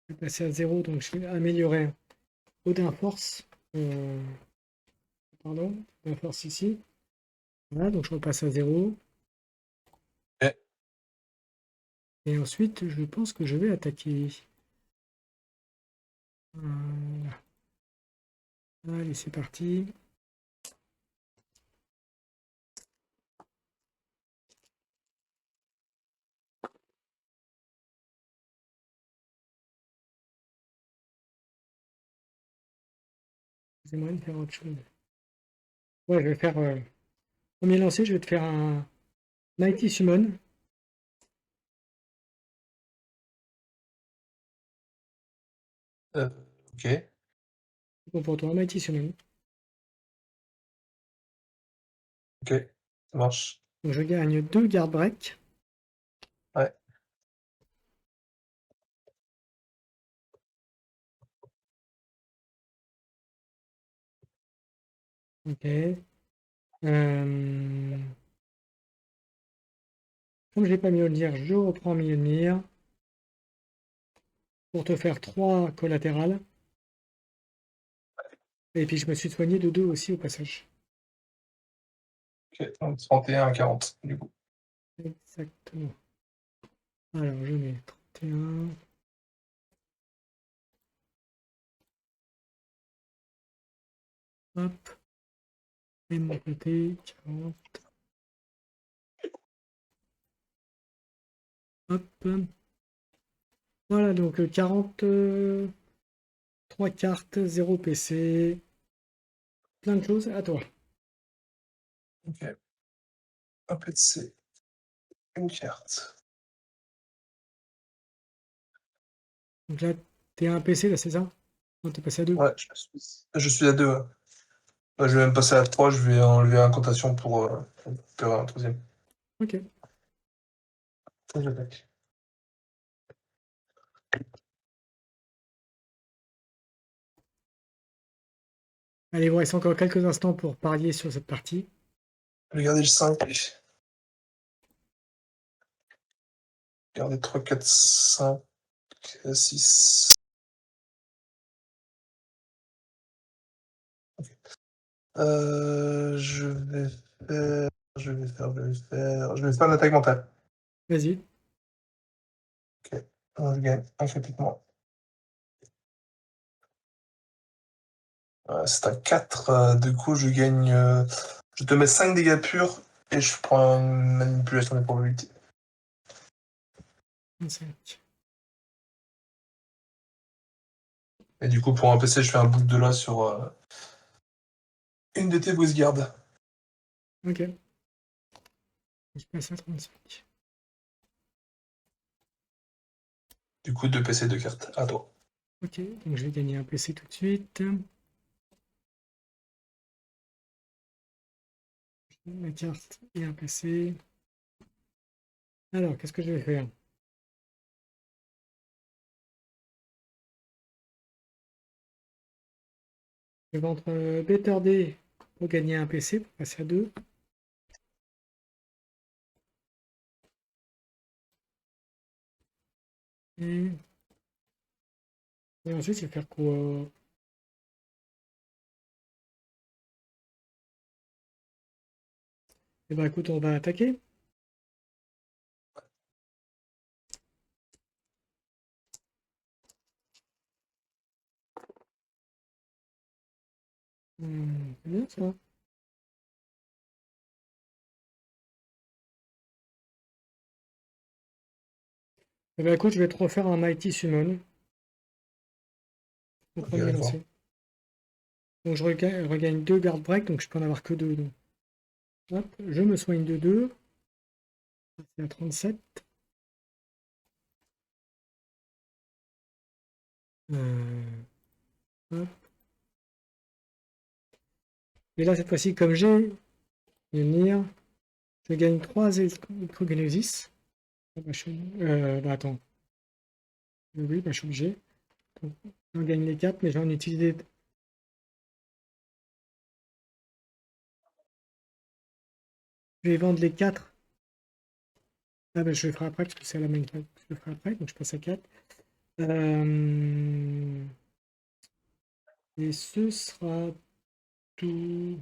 vais passer à 0, donc je vais améliorer Odin Force. Pardon, Odin Force ici. Voilà, donc je repasse à 0. ok. Et ensuite, je pense que je vais attaquer. Voilà. Allez, c'est parti. J'aimerais de faire autre chose. Ouais, je vais faire. Premier lancer, je vais te faire un Mighty Summon. Euh, ok. C'est bon pour toi, Mighty Summon. Ok. Ça marche. Donc je gagne 2 garde break. Ouais. Ok. Comme je n'ai pas Mjolnir, je reprends Mjolnir pour te faire 3 collatérales. Et puis je me suis soigné de 2 aussi au passage. Ok. Donc 31 à 40, du coup. Exactement. Alors je mets 31. Hop. Et de mon côté, 40. Hop. Voilà, donc 40. 3 cartes, 0 PC. Plein de choses. À toi. Ok. Un PC. Une carte. Donc là, t'es à un PC, là, c'est ça? Non, t'es passé à 2. Ouais, je suis à 2. Ouais. Ouais, je vais même passer à 3. Je vais enlever incantation pour faire un troisième. Ok. Et j'attaque. Allez, il vous reste encore quelques instants pour parier sur cette partie. Je vais garder le 5. Garder 3, 4, 5, 6. Je vais faire l'attaque mentale. Vas-y. Ok. Donc, je gagne un flépitement. C'est un 4. Du coup, je gagne. Je te mets 5 dégâts purs et je prends une manipulation des probabilités. 25. Et du coup, pour un PC, je fais un boucle de là sur une de tes gardes. Ok. Je passe à 35. Du coup, 2 PC, 2 cartes. À toi. Ok. Donc je vais gagner un PC tout de suite. La carte et un PC. Alors, qu'est-ce que je vais faire? Je vais vendre Better Day pour gagner un PC, pour passer à 2. Et, et ensuite, je vais faire quoi? Eh ben écoute, on va attaquer. C'est bien ça. Eh ben écoute, je vais te refaire un Mighty Summon au Ok, premier d'accord. lancer. Donc je regagne 2 guard break, donc je peux en avoir que 2. Donc. Hop, je me soigne de 2. C'est à 37. Hop. Et là, cette fois-ci, comme j'ai une lire, je gagne 3 électrogenesis. Bah, attends. Oui, bah, je suis obligé. Donc, j'en gagne les 4, mais j'en ai utilisé. Je vais vendre les 4. Ah, bah, je le ferai après parce que c'est la même carte. Je le ferai après, donc je passe à 4. Et ce sera tout.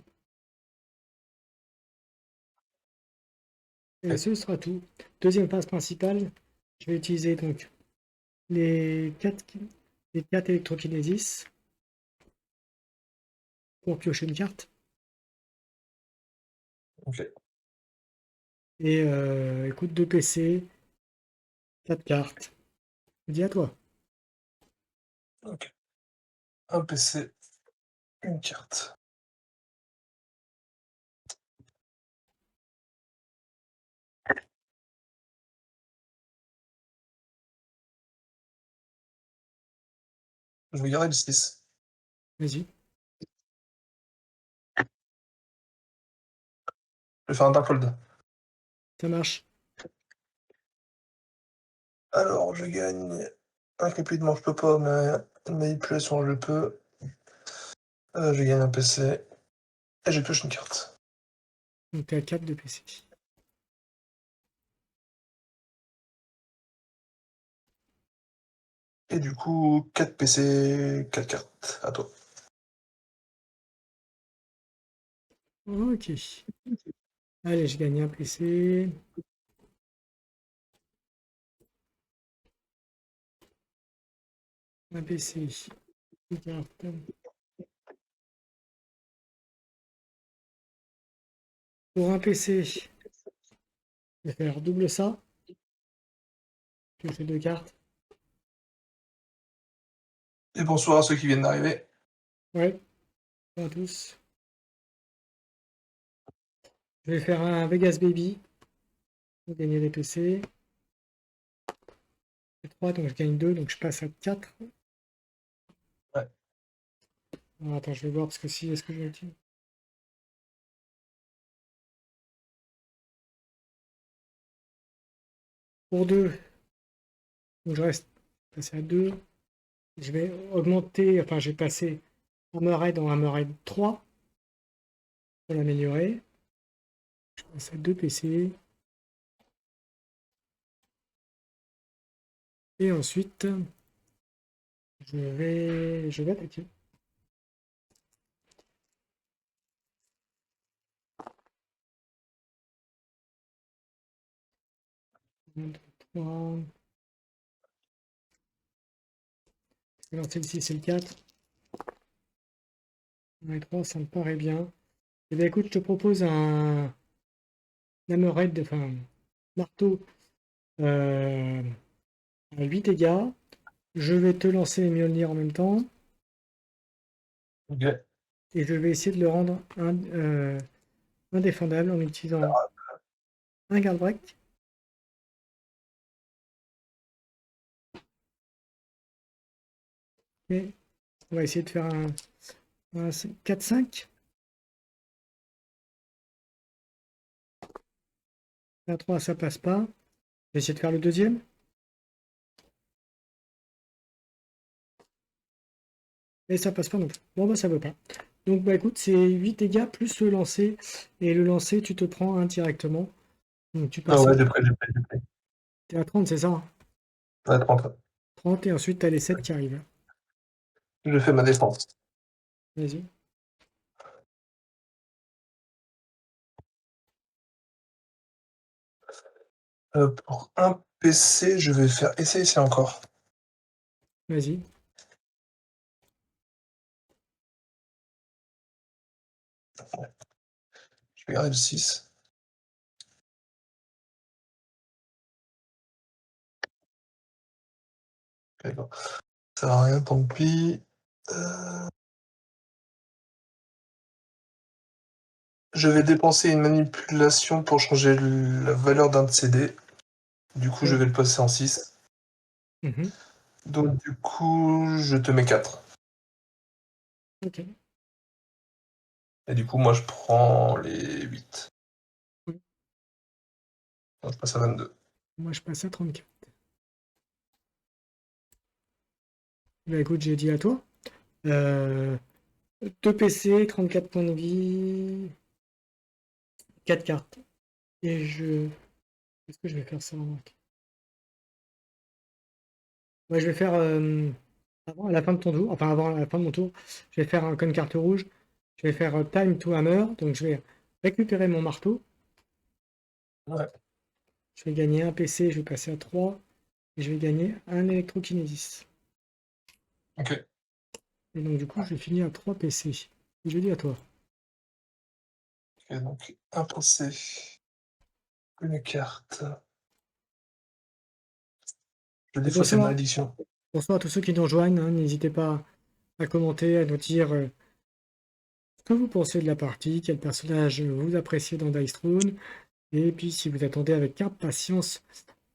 Et Ok. ce sera tout. Deuxième phase principale, je vais utiliser donc les 4 électrokinésis pour piocher une carte. Ok. Et écoute, 2 PC, 4 cartes. Je dis à toi. Ok. Un PC, une carte. Je vais garder le 6. Vas-y. Je vais faire un Darkhold. Ça marche. Alors, je gagne. Rapidement, je peux pas, mais manipulation, je peux. Je gagne un PC. Et je pioche une carte. Donc t'es à 4 de PC. Et du coup, 4 PC, 4 cartes. À toi. Ok. Allez, je gagne un PC. Un PC. Une carte. Pour un PC, je vais faire double ça. Je fais 2 cartes. Et bonsoir à ceux qui viennent d'arriver. Ouais, pas tous. Je vais faire un Vegas Baby pour gagner des PC. J'ai 3, donc je gagne 2, donc je passe à 4. Ouais. Alors, attends, je vais voir parce que si, est-ce que je l'utilise? Pour 2, donc je reste passé à 2. Je vais augmenter, enfin, je vais passer Hammerhead en Hammerhead 3 pour l'améliorer. Je passe à 2 PC. Et ensuite, je vais attaquer. 1, 2, 3. Je vais lancer le 6 et le 4. 1 et 3, ça me paraît bien. Et bien écoute, je te propose un Hammerhead, enfin, marteau à 8 dégâts. Je vais te lancer Mjolnir en même temps. Ok. Et je vais essayer de le rendre indéfendable en utilisant un guard break. Et on va essayer de faire un 4-5. Un 3, ça passe pas. Je vais essayer de faire le deuxième. Et ça passe pas non plus. Bon, bah ça veut pas. Donc, bah écoute, c'est 8 dégâts plus le lancer. Et le lancer, tu te prends indirectement. Donc, tu Ah passes ouais, à. j'ai pris, j'ai pris, j'ai pris. T'es à 30, c'est ça? Hein. Ouais, 30. 30 et ensuite tu as les 7 qui arrivent. Je fais ma défense. Vas-y. Pour un PC, je vais faire essayer encore. Vas-y. Je vais garder le 6. D'accord. Ça sert à rien, tant pis. Je vais dépenser une manipulation pour changer la valeur d'un de ces dés. Du coup, je Ouais. vais le passer en 6. Mhm. Donc, du coup, je te mets 4. Ok. Et du coup, moi, je prends les 8. Ouais. Donc, je passe à 22. Moi je passe à 34. Bah écoute, j'ai dit à toi. 2 PC, 34 points de vie, 4 cartes. Et je. Est-ce que je vais faire ça en manque? Ouais, je vais faire avant à la fin de ton tour, enfin avant la fin de mon tour, je vais faire une carte rouge. Je vais faire Time to Hammer, donc je vais récupérer mon marteau. Ouais. Je vais gagner un PC, je vais passer à 3 et je vais gagner un électrokinésis. Ok. Et donc du coup, je finis à 3 PC. Et je dis à toi. Ok, donc, un PC. Une carte. Je Et défausse cette bonsoir, malédiction. bonsoir à tous ceux qui nous rejoignent, hein. N'hésitez pas à commenter, à nous dire ce que vous pensez de la partie, quel personnage vous appréciez dans Dice Throne, et puis si vous attendez avec impatience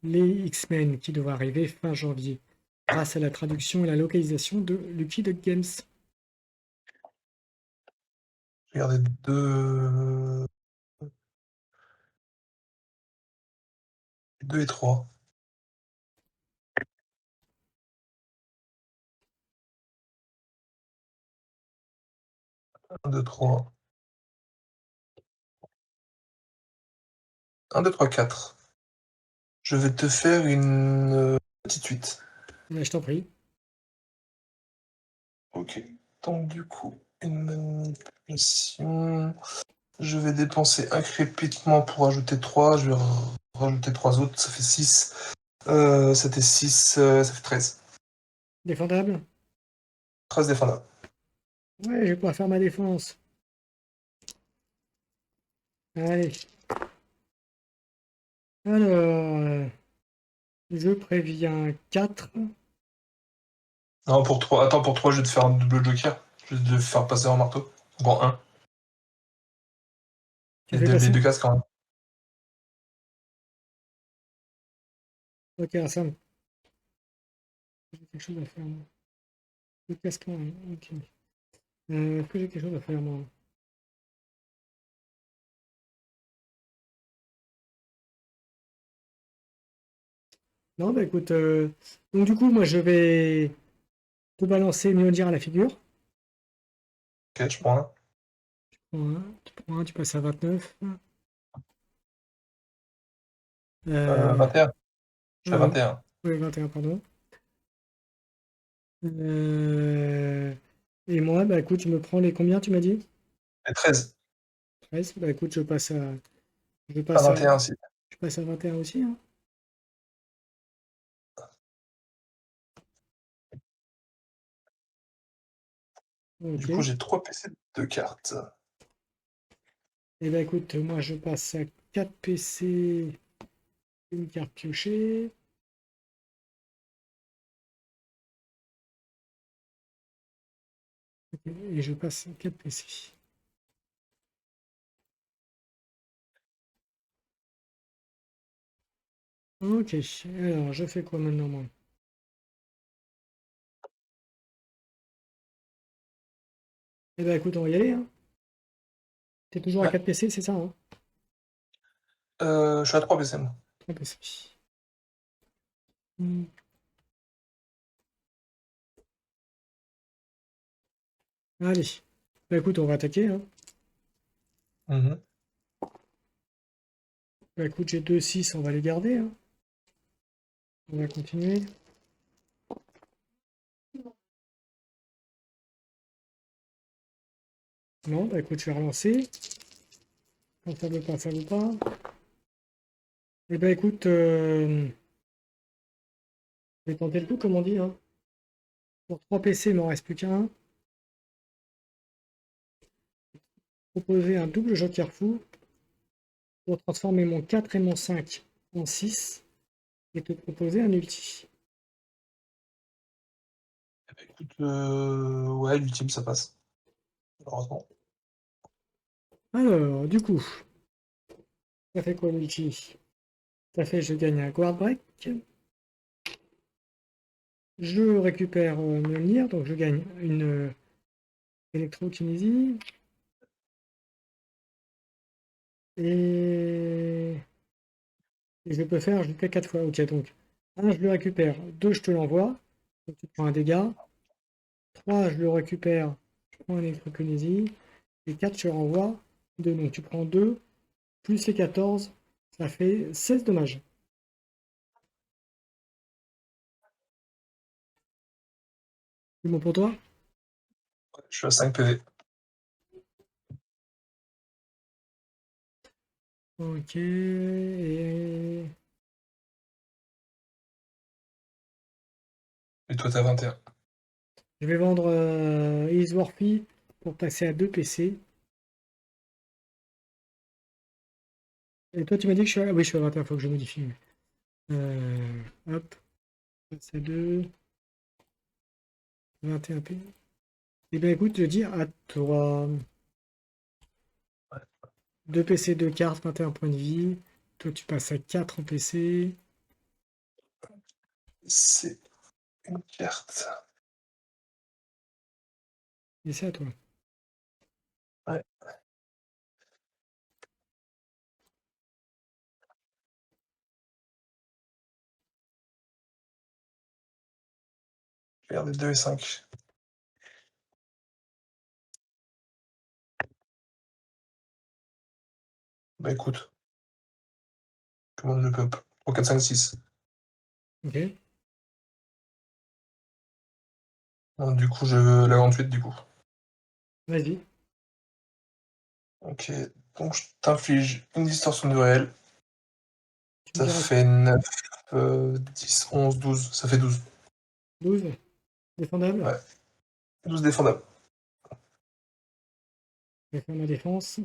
les X-Men qui devraient arriver fin janvier, grâce à la traduction et la localisation de Lucky Duck Games. Regardez, 2 et 3. 1, 2, 3. 1, 2, 3, 4. Je vais te faire une petite 8. Ouais, je t'en prie. Ok. Donc, du coup, une manipulation. Je vais dépenser un crépitement pour ajouter 3. Je vais rajouter 3 autres. Ça fait 6. C'était 6. Ça fait 13. Défendable? 13 défendables. Ouais, je vais pouvoir faire ma défense. Allez. Alors, je préviens 4. Non, pour 3. Attends, pour 3, je vais te faire un double joker. Je vais te faire passer en marteau. Bon, 1. Tu me fais Les passer? deux cases quand même. Ok, Hassan. J'ai quelque chose à faire, moi. Le casque, ouais, ok. Est-ce que j'ai quelque chose à faire, moi? Non, bah écoute, donc du coup, moi je vais te balancer Mjolnir à la figure. Ok, je prends 1. Tu prends un, tu passes à 29. 21. Je fais Ouais, 21. ouais, 21, pardon. Euh, et moi, bah écoute, je me prends les combien, tu m'as dit? Et 13. 13. Bah écoute, je À passe à, 21 aussi. je passe à 21 aussi, hein. Ok. Du coup, j'ai 3 PC de cartes. Et bah écoute, moi je passe à 4 PC, une carte piochée. Ok, et je passe à 4 PC. Ok, alors je fais quoi maintenant, moi? Eh ben écoute, on va y aller, hein. T'es toujours à Ouais. 4 PC, c'est ça, hein? Je suis à 3 PC, moi. 3 PC. Hmm. Allez. Bah écoute, on va attaquer, hein. Mhm. Bah écoute, j'ai 2 6, on va les garder, hein. On va continuer. Non, bah écoute, je vais relancer. Quand ça veut pas, ça veut pas. Eh ben écoute, je vais tenter le coup, comme on dit. Hein. Pour 3 PC, il m'en reste plus qu'un. Proposer un double joker fou pour transformer mon 4 et mon 5 en 6 et te proposer un ulti. Écoute, ouais, l'ultime, ça passe. Malheureusement. Alors, du coup, ça fait quoi l'ulti? Ça fait je gagne un guard break. Je récupère Mjolnir, donc je gagne une électrokinésie. Et... et je peux faire jusqu'à 4 fois. Ok, donc 1, je le récupère. 2, je te l'envoie. Donc tu prends un dégât. 3, je le récupère. Je prends une électrokinésie. Et 4, je renvoie 2. Donc tu prends 2, plus les 14, ça fait 16 dommages. C'est bon pour toi? Je suis à 5 PV. Ok. Et Et toi, t'as 21. je vais vendre Isworthy pour passer à 2 PC. Et toi, tu m'as dit que je suis à... Ah oui, je suis à 21, il faut que je modifie. Hop, passe à 2, 21 P. Eh bien, écoute, je dis à toi. 2 PC, 2 cartes, 21 points de vie. Toi, tu passes à 4 en PC. C'est une carte. Et c'est à toi. Ouais. Je garde 2 et 5. Bah écoute, commande le peuple. 3, 4, 5, 6. Ok. Donc, du coup, je la 28 du coup. Vas-y. Ok, donc je t'inflige une distorsion du réel. Tu me Ça diras fait 9, 10, 11, 12. Ça fait 12. 12. Défendable. Ouais, 12 défendables. Je vais faire ma défense.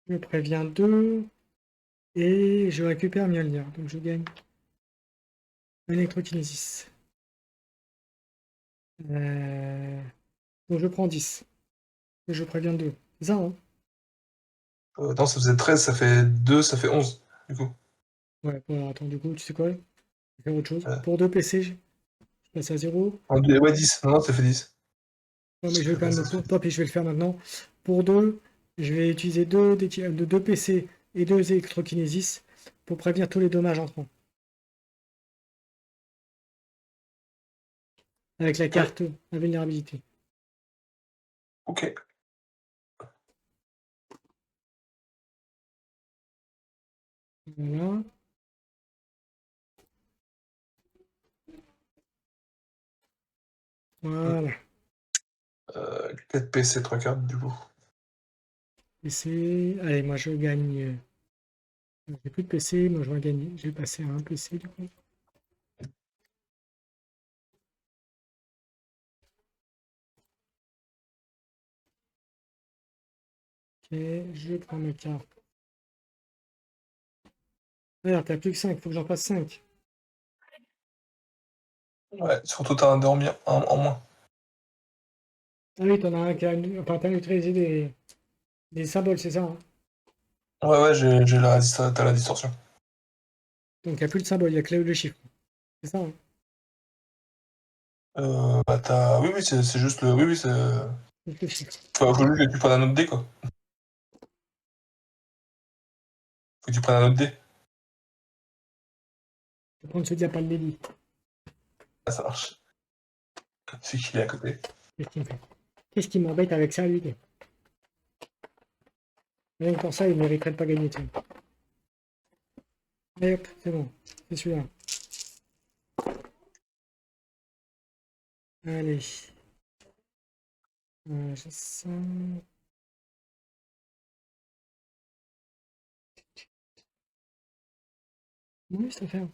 Je préviens 2. Et je récupère Mjolnir. Donc je gagne un électrokinésis. Donc je prends 10. Et je préviens 2. C'est ça, hein? Non, ça faisait 13, ça fait 2, ça fait 11, du coup. Ouais, bon, alors, attends, du coup, tu sais quoi? Je vais faire autre chose. Ouais. Pour 2 PC, je passe à 0. Ouais, 10. Non, ça fait 10. Non, mais Ça je vais fait quand pas, même ça le fait pour 10. top et je vais le faire maintenant. Pour 2, je vais utiliser 2 PC et 2 électrokinésis pour prévenir tous les dommages entrants. Avec la Ouais, carte invulnérabilité. ok. Voilà. Voilà. 4 PC, 3 cartes, du coup. PC. Allez, moi je gagne. J'ai plus de PC, moi je vais gagner. Je vais passer à un PC du coup. Ok, je prends mes cartes. Alors, t'as plus que 5, faut que j'en passe 5. Ouais, surtout t'as un dormi en moins. Ah oui, t'en as un qui a. Enfin, t'as utilisé des symboles, c'est ça, hein? Ouais, ouais, t'as la distorsion. Donc il n'y a plus de symbole, il n'y a que le chiffre. C'est ça, hein? Bah t'as. Oui, oui, c'est juste le. Oui, oui, c'est. Juste le chiffre. Faut juste que tu prennes un autre dé, quoi. Faut que tu prennes un autre dé. Je vais prendre ce diapason d'élite. Ah, ça marche. Celui qui est à côté. Qu'est-ce qu'il me fait? Qu'est-ce qui m'embête avec ça, lui? Rien que pour ça, il mériterait de pas gagner, tiens. Allez hop, c'est bon. C'est celui-là. Allez. J'ai ça. Oui, ça fait.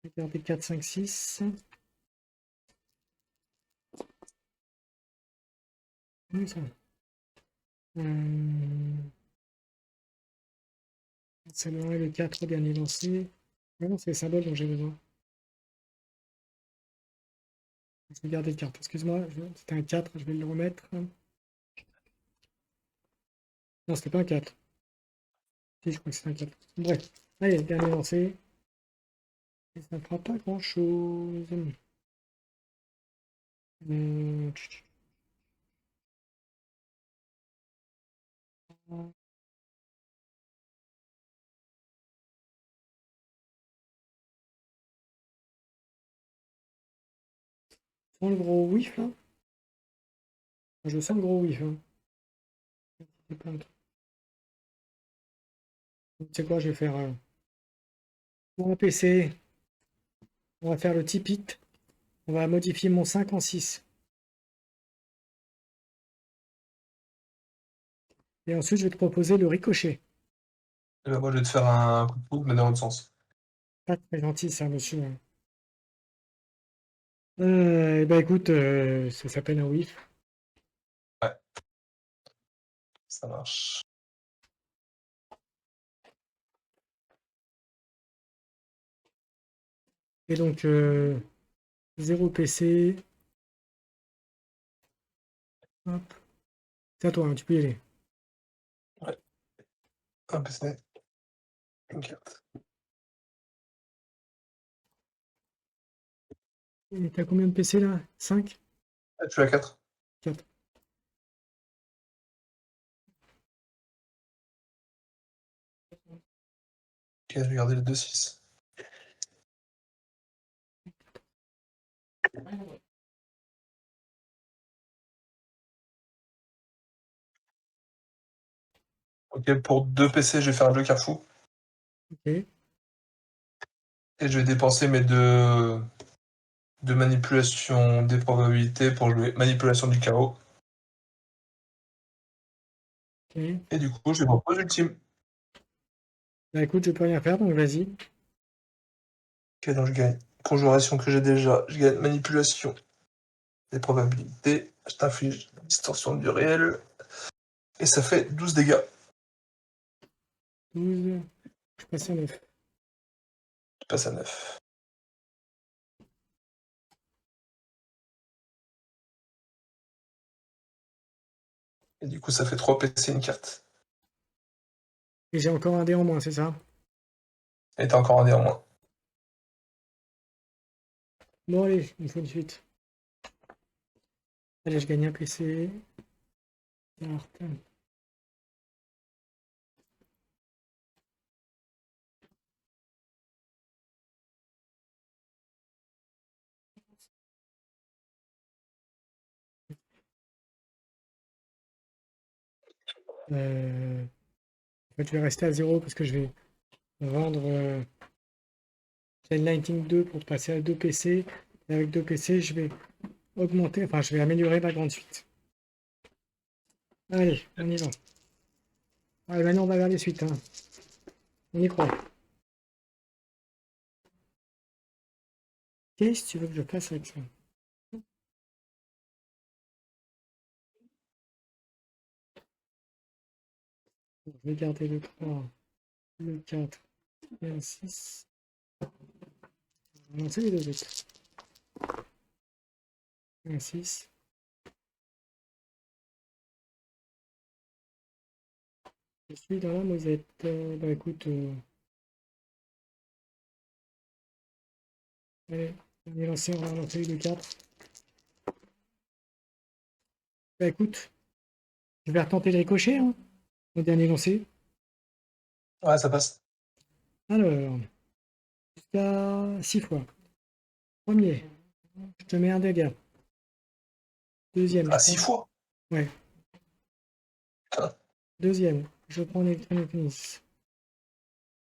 Regardez 4, 5, 6. Oui, ça. C'est le 1 et le 4 dernier lancé. Non, c'est les symboles dont j'ai besoin. Je vais garder le 4. Excuse-moi, c'était un 4, je vais le remettre. Non, c'était pas un 4. Si, je crois que c'était un 4. Bref. Allez, dernier lancé. Et ça ne fera pas grand-chose. Euh, Sens le gros whiff là? Je sens le gros whiff. Hein. C'est pas un truc. Tu sais quoi, je vais faire pour un PC, on va faire le typit. On va modifier mon 5 en 6. Et ensuite, je vais te proposer le ricochet. Et ben, moi, je vais te faire un coup de poudre, mais dans l'autre sens. Pas très gentil, ça, monsieur. Eh ben, écoute, ça s'appelle un whiff. Ouais, ça marche. Et donc, 0 PC. Hop. C'est à toi, hein, tu peux y aller. Ouais. Un PC. Une carte. Et t'as combien de PC là? 5? Ah, tu as 4. 4. Ok, je vais garder les 2-6. Ok, pour 2 PC, je vais faire un Joker fou. Ok. Et je vais dépenser mes deux manipulations des probabilités pour jouer manipulation du chaos. Ok. Et du coup, je vais proposer ultime. Bah écoute, je peux rien faire, donc vas-y. Ok, donc je gagne. Conjuration que j'ai déjà, je gagne manipulation des probabilités. Je t'inflige distorsion du réel. Et ça fait 12 dégâts. 12. Je passe à 9. Je passe à 9. Et du coup, ça fait 3 PC, une carte. Et j'ai encore un dé en moins, c'est ça? Et t'as encore un dé en moins. Bon, allez, il me faut une suite. Allez, je gagne un PC. Carte. En fait, je vais rester à 0 parce que je vais vendre Chain Lightning 2 pour passer à 2 PC. Et avec 2 PC, je vais augmenter, enfin, je vais améliorer ma grande suite. Allez, on y va. Allez, maintenant, on va vers les suites. Hein. On y croit. Qu'est-ce que tu veux que je fasse avec ça? Je vais garder le 3, le 4 et le 6. On va lancer les deux autres. Un 6. Je suis dans la mosette. Bah écoute, allez, on est lancé, on va lancer le 4. Bah écoute, je vais retenter le ricochet, hein, au dernier lancé. Ouais, ça passe. Alors, jusqu'à 6 fois. Premier. Je te mets un dégât. Deuxième, À je 6 prends. fois. Ouais. Putain. Deuxième, je prends l'électronicus.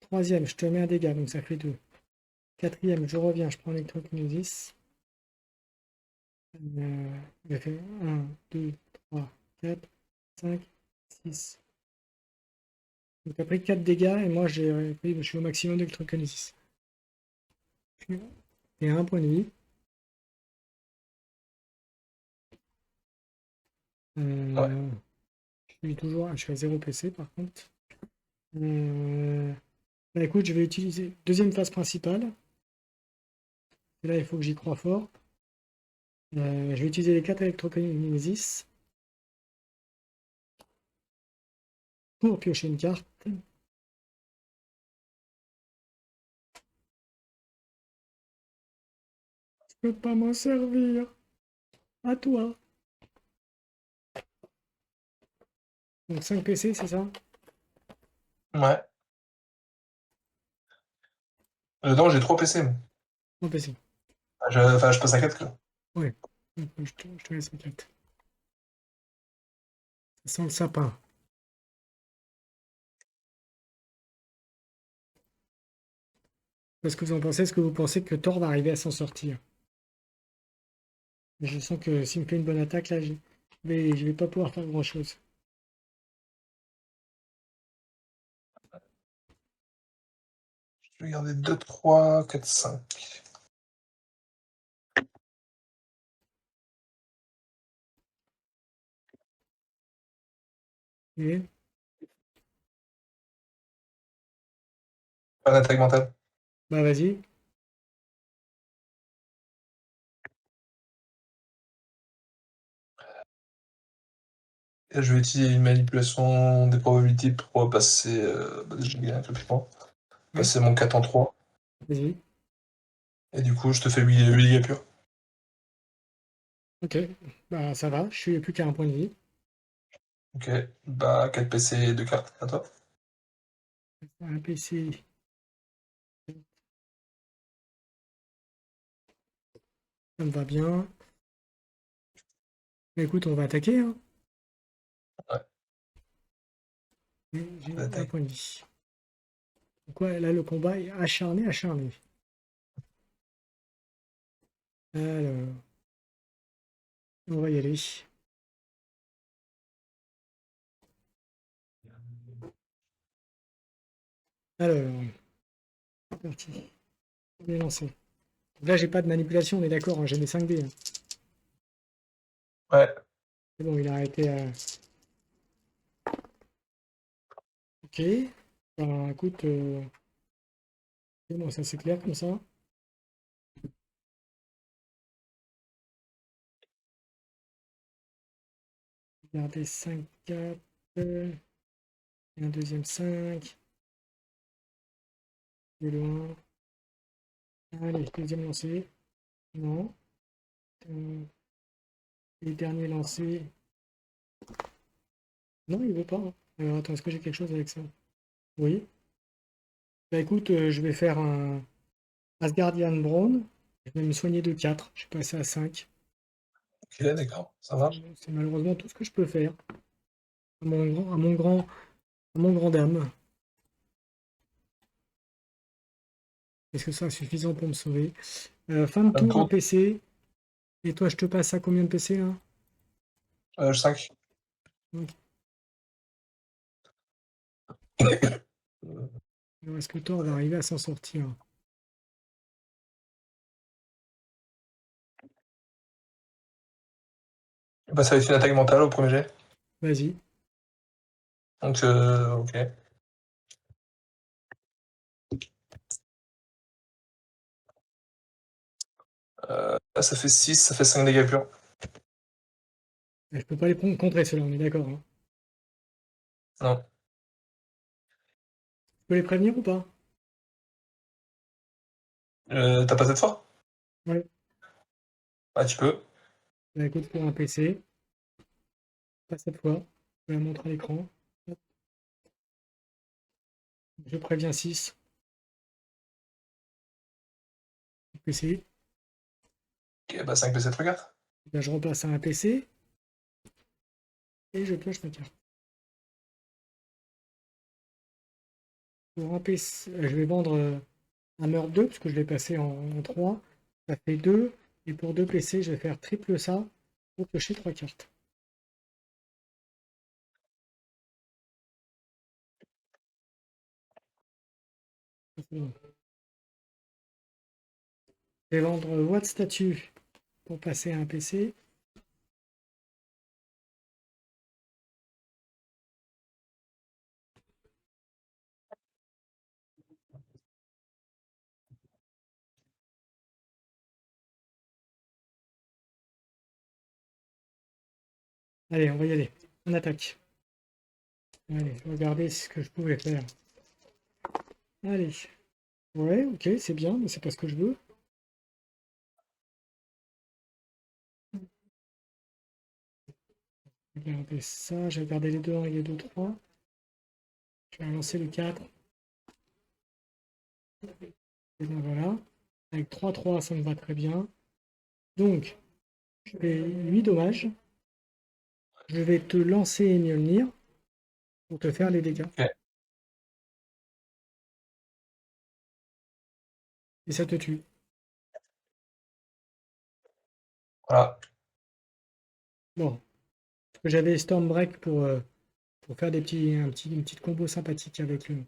Troisième, je te mets un dégât, donc ça fait 2. Quatrième, je reviens, je prends l'électrokinésis. Je fais 1, 2, 3, 4, 5, 6. Donc tu as pris 4 dégâts et moi je suis au maximum d'électrokinésis. Et 1 point de vie. Ouais. Je suis à 0 PC par contre. Bah écoute, je vais utiliser deuxième phase principale. Et là, il faut que j'y croie fort. Je vais utiliser les 4 électrokinésis pour piocher une carte. Je peux pas m'en servir. À toi. Donc 5 PC, c'est ça? Ouais. Non, j'ai 3 PC. Moi. Non, PC. Enfin, je passe à 4 quoi. Ouais. Donc, je te laisse en 4. Ça sent le sapin. Qu'est-ce que vous en pensez? Est-ce que vous pensez que Thor va arriver à s'en sortir? Je sens que s'il me fait une bonne attaque, là, je vais pas pouvoir faire grand-chose. Je vais garder 2, 3, 4, 5. Et, Pas d'attaque mentale. bah vas-y. Et je vais utiliser une manipulation des probabilités pour passer. J'ai gagné un peu plus loin. Ouais, Passer mon 4 en 3. vas-y. Et du coup, je te fais 8 dégâts purs. Ok. Bah ça va, je suis plus qu'à un point de vie. Ok. Bah, 4 PC et 2 cartes. À toi. Un PC. Ça me va bien. Bah, écoute, on va attaquer, hein. Ouais. Et j'ai un L'attaque. point de vie. Donc ouais, là, le combat est acharné, acharné. Alors, on va y aller. Alors, c'est parti. On est lancé. Donc là, j'ai pas de manipulation, on est d'accord, hein, j'ai mes 5 dés, hein. Ouais. C'est bon, il a arrêté. Ok. Ben, écoute, c'est bon, ça c'est clair comme ça. Regardez 5 4. Et un deuxième 5. De loin. Allez, deuxième lancé. Non. Euh, et dernier lancé. Non, il veut pas, hein. Alors attends, est-ce que j'ai quelque chose avec ça? Oui. Bah écoute, je vais faire un Asgardian Brawn. Je vais me soigner de 4. Je suis passé à 5. Ok, d'accord. Ça marche. C'est malheureusement tout ce que je peux faire. À mon grand dame. Est-ce que ça sera suffisant pour me sauver? Fin de Fin de tour, un tour. PC. Et toi, je te passe à combien de PC là? 5. Ok. Alors, est-ce que Thor va arriver à s'en sortir? Bah, ça va être une attaque mentale au premier jet. Vas-y. Donc, ok. Là, ça fait 6, ça fait 5 dégâts purs. Je peux pas les contrer ceux-là, on est d'accord, hein. Non. Je peux les prévenir ou pas? T'as pas cette fois? Ouais. Ah, tu peux. Bah, écoute, pour un PC, pas cette fois. Je vais la montrer à l'écran. Hop. Je préviens 6. PC. Ok, bah 5 PC 3 cartes. Là, je replace à un PC et je pioche ma carte. Pour un PC, je vais vendre un meurtre 2 parce que je l'ai passé en 3. Ça fait 2. Et pour 2 PC, je vais faire triple ça pour piocher 3 cartes. Je vais vendre Watt Statue pour passer à un PC. Allez, on va y aller. On attaque. Allez, regardez ce que je pouvais faire. Allez. Ouais, ok, c'est bien, mais c'est pas ce que je veux. Regardez ça, j'ai regardé les 2 1 et les 2 3. Je vais lancer le 4. Et bien voilà. Avec 3-3, ça me va très bien. Donc, je fais 8 dommages. Je vais te lancer Mjolnir pour te faire les dégâts. Ok. Et ça te tue. Voilà. Bon. Parce que j'avais Stormbreak pour faire une petite combo sympathique avec le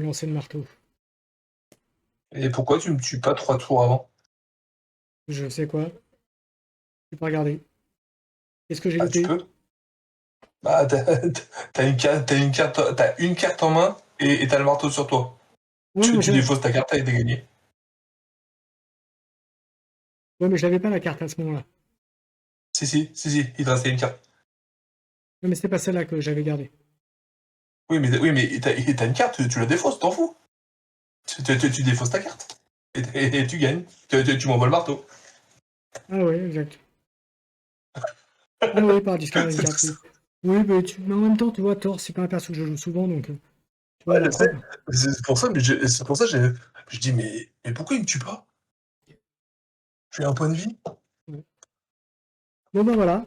lancer de marteau. Et pourquoi tu me tues pas 3 tours avant? Je sais quoi. Je vais pas regarder. Qu'est-ce que j'ai Ah, tu loupé? peux? Bah, t'as une carte en main et t'as le marteau sur toi. Ouais, mais Tu défausses ta carte et t'es gagné. je l'avais pas la carte à ce moment-là. Si, il te restait une carte. Non, mais c'était pas celle-là que j'avais gardée. Oui, mais t'as une carte, tu la défausses, t'en fous. Tu défausses ta carte. Et tu gagnes. Tu m'envoies le marteau. Ah ouais, exact. Ah ouais, par discard une C'est tout carte, ça. oui. Oui, mais en même temps, tu vois, Thor, c'est pas un perso que je joue souvent, donc tu vois, Ouais, la je sais. preuve. C'est pour ça, je dis, mais pourquoi il me tue pas? J'ai un point de vie. Ouais. Bon ben voilà.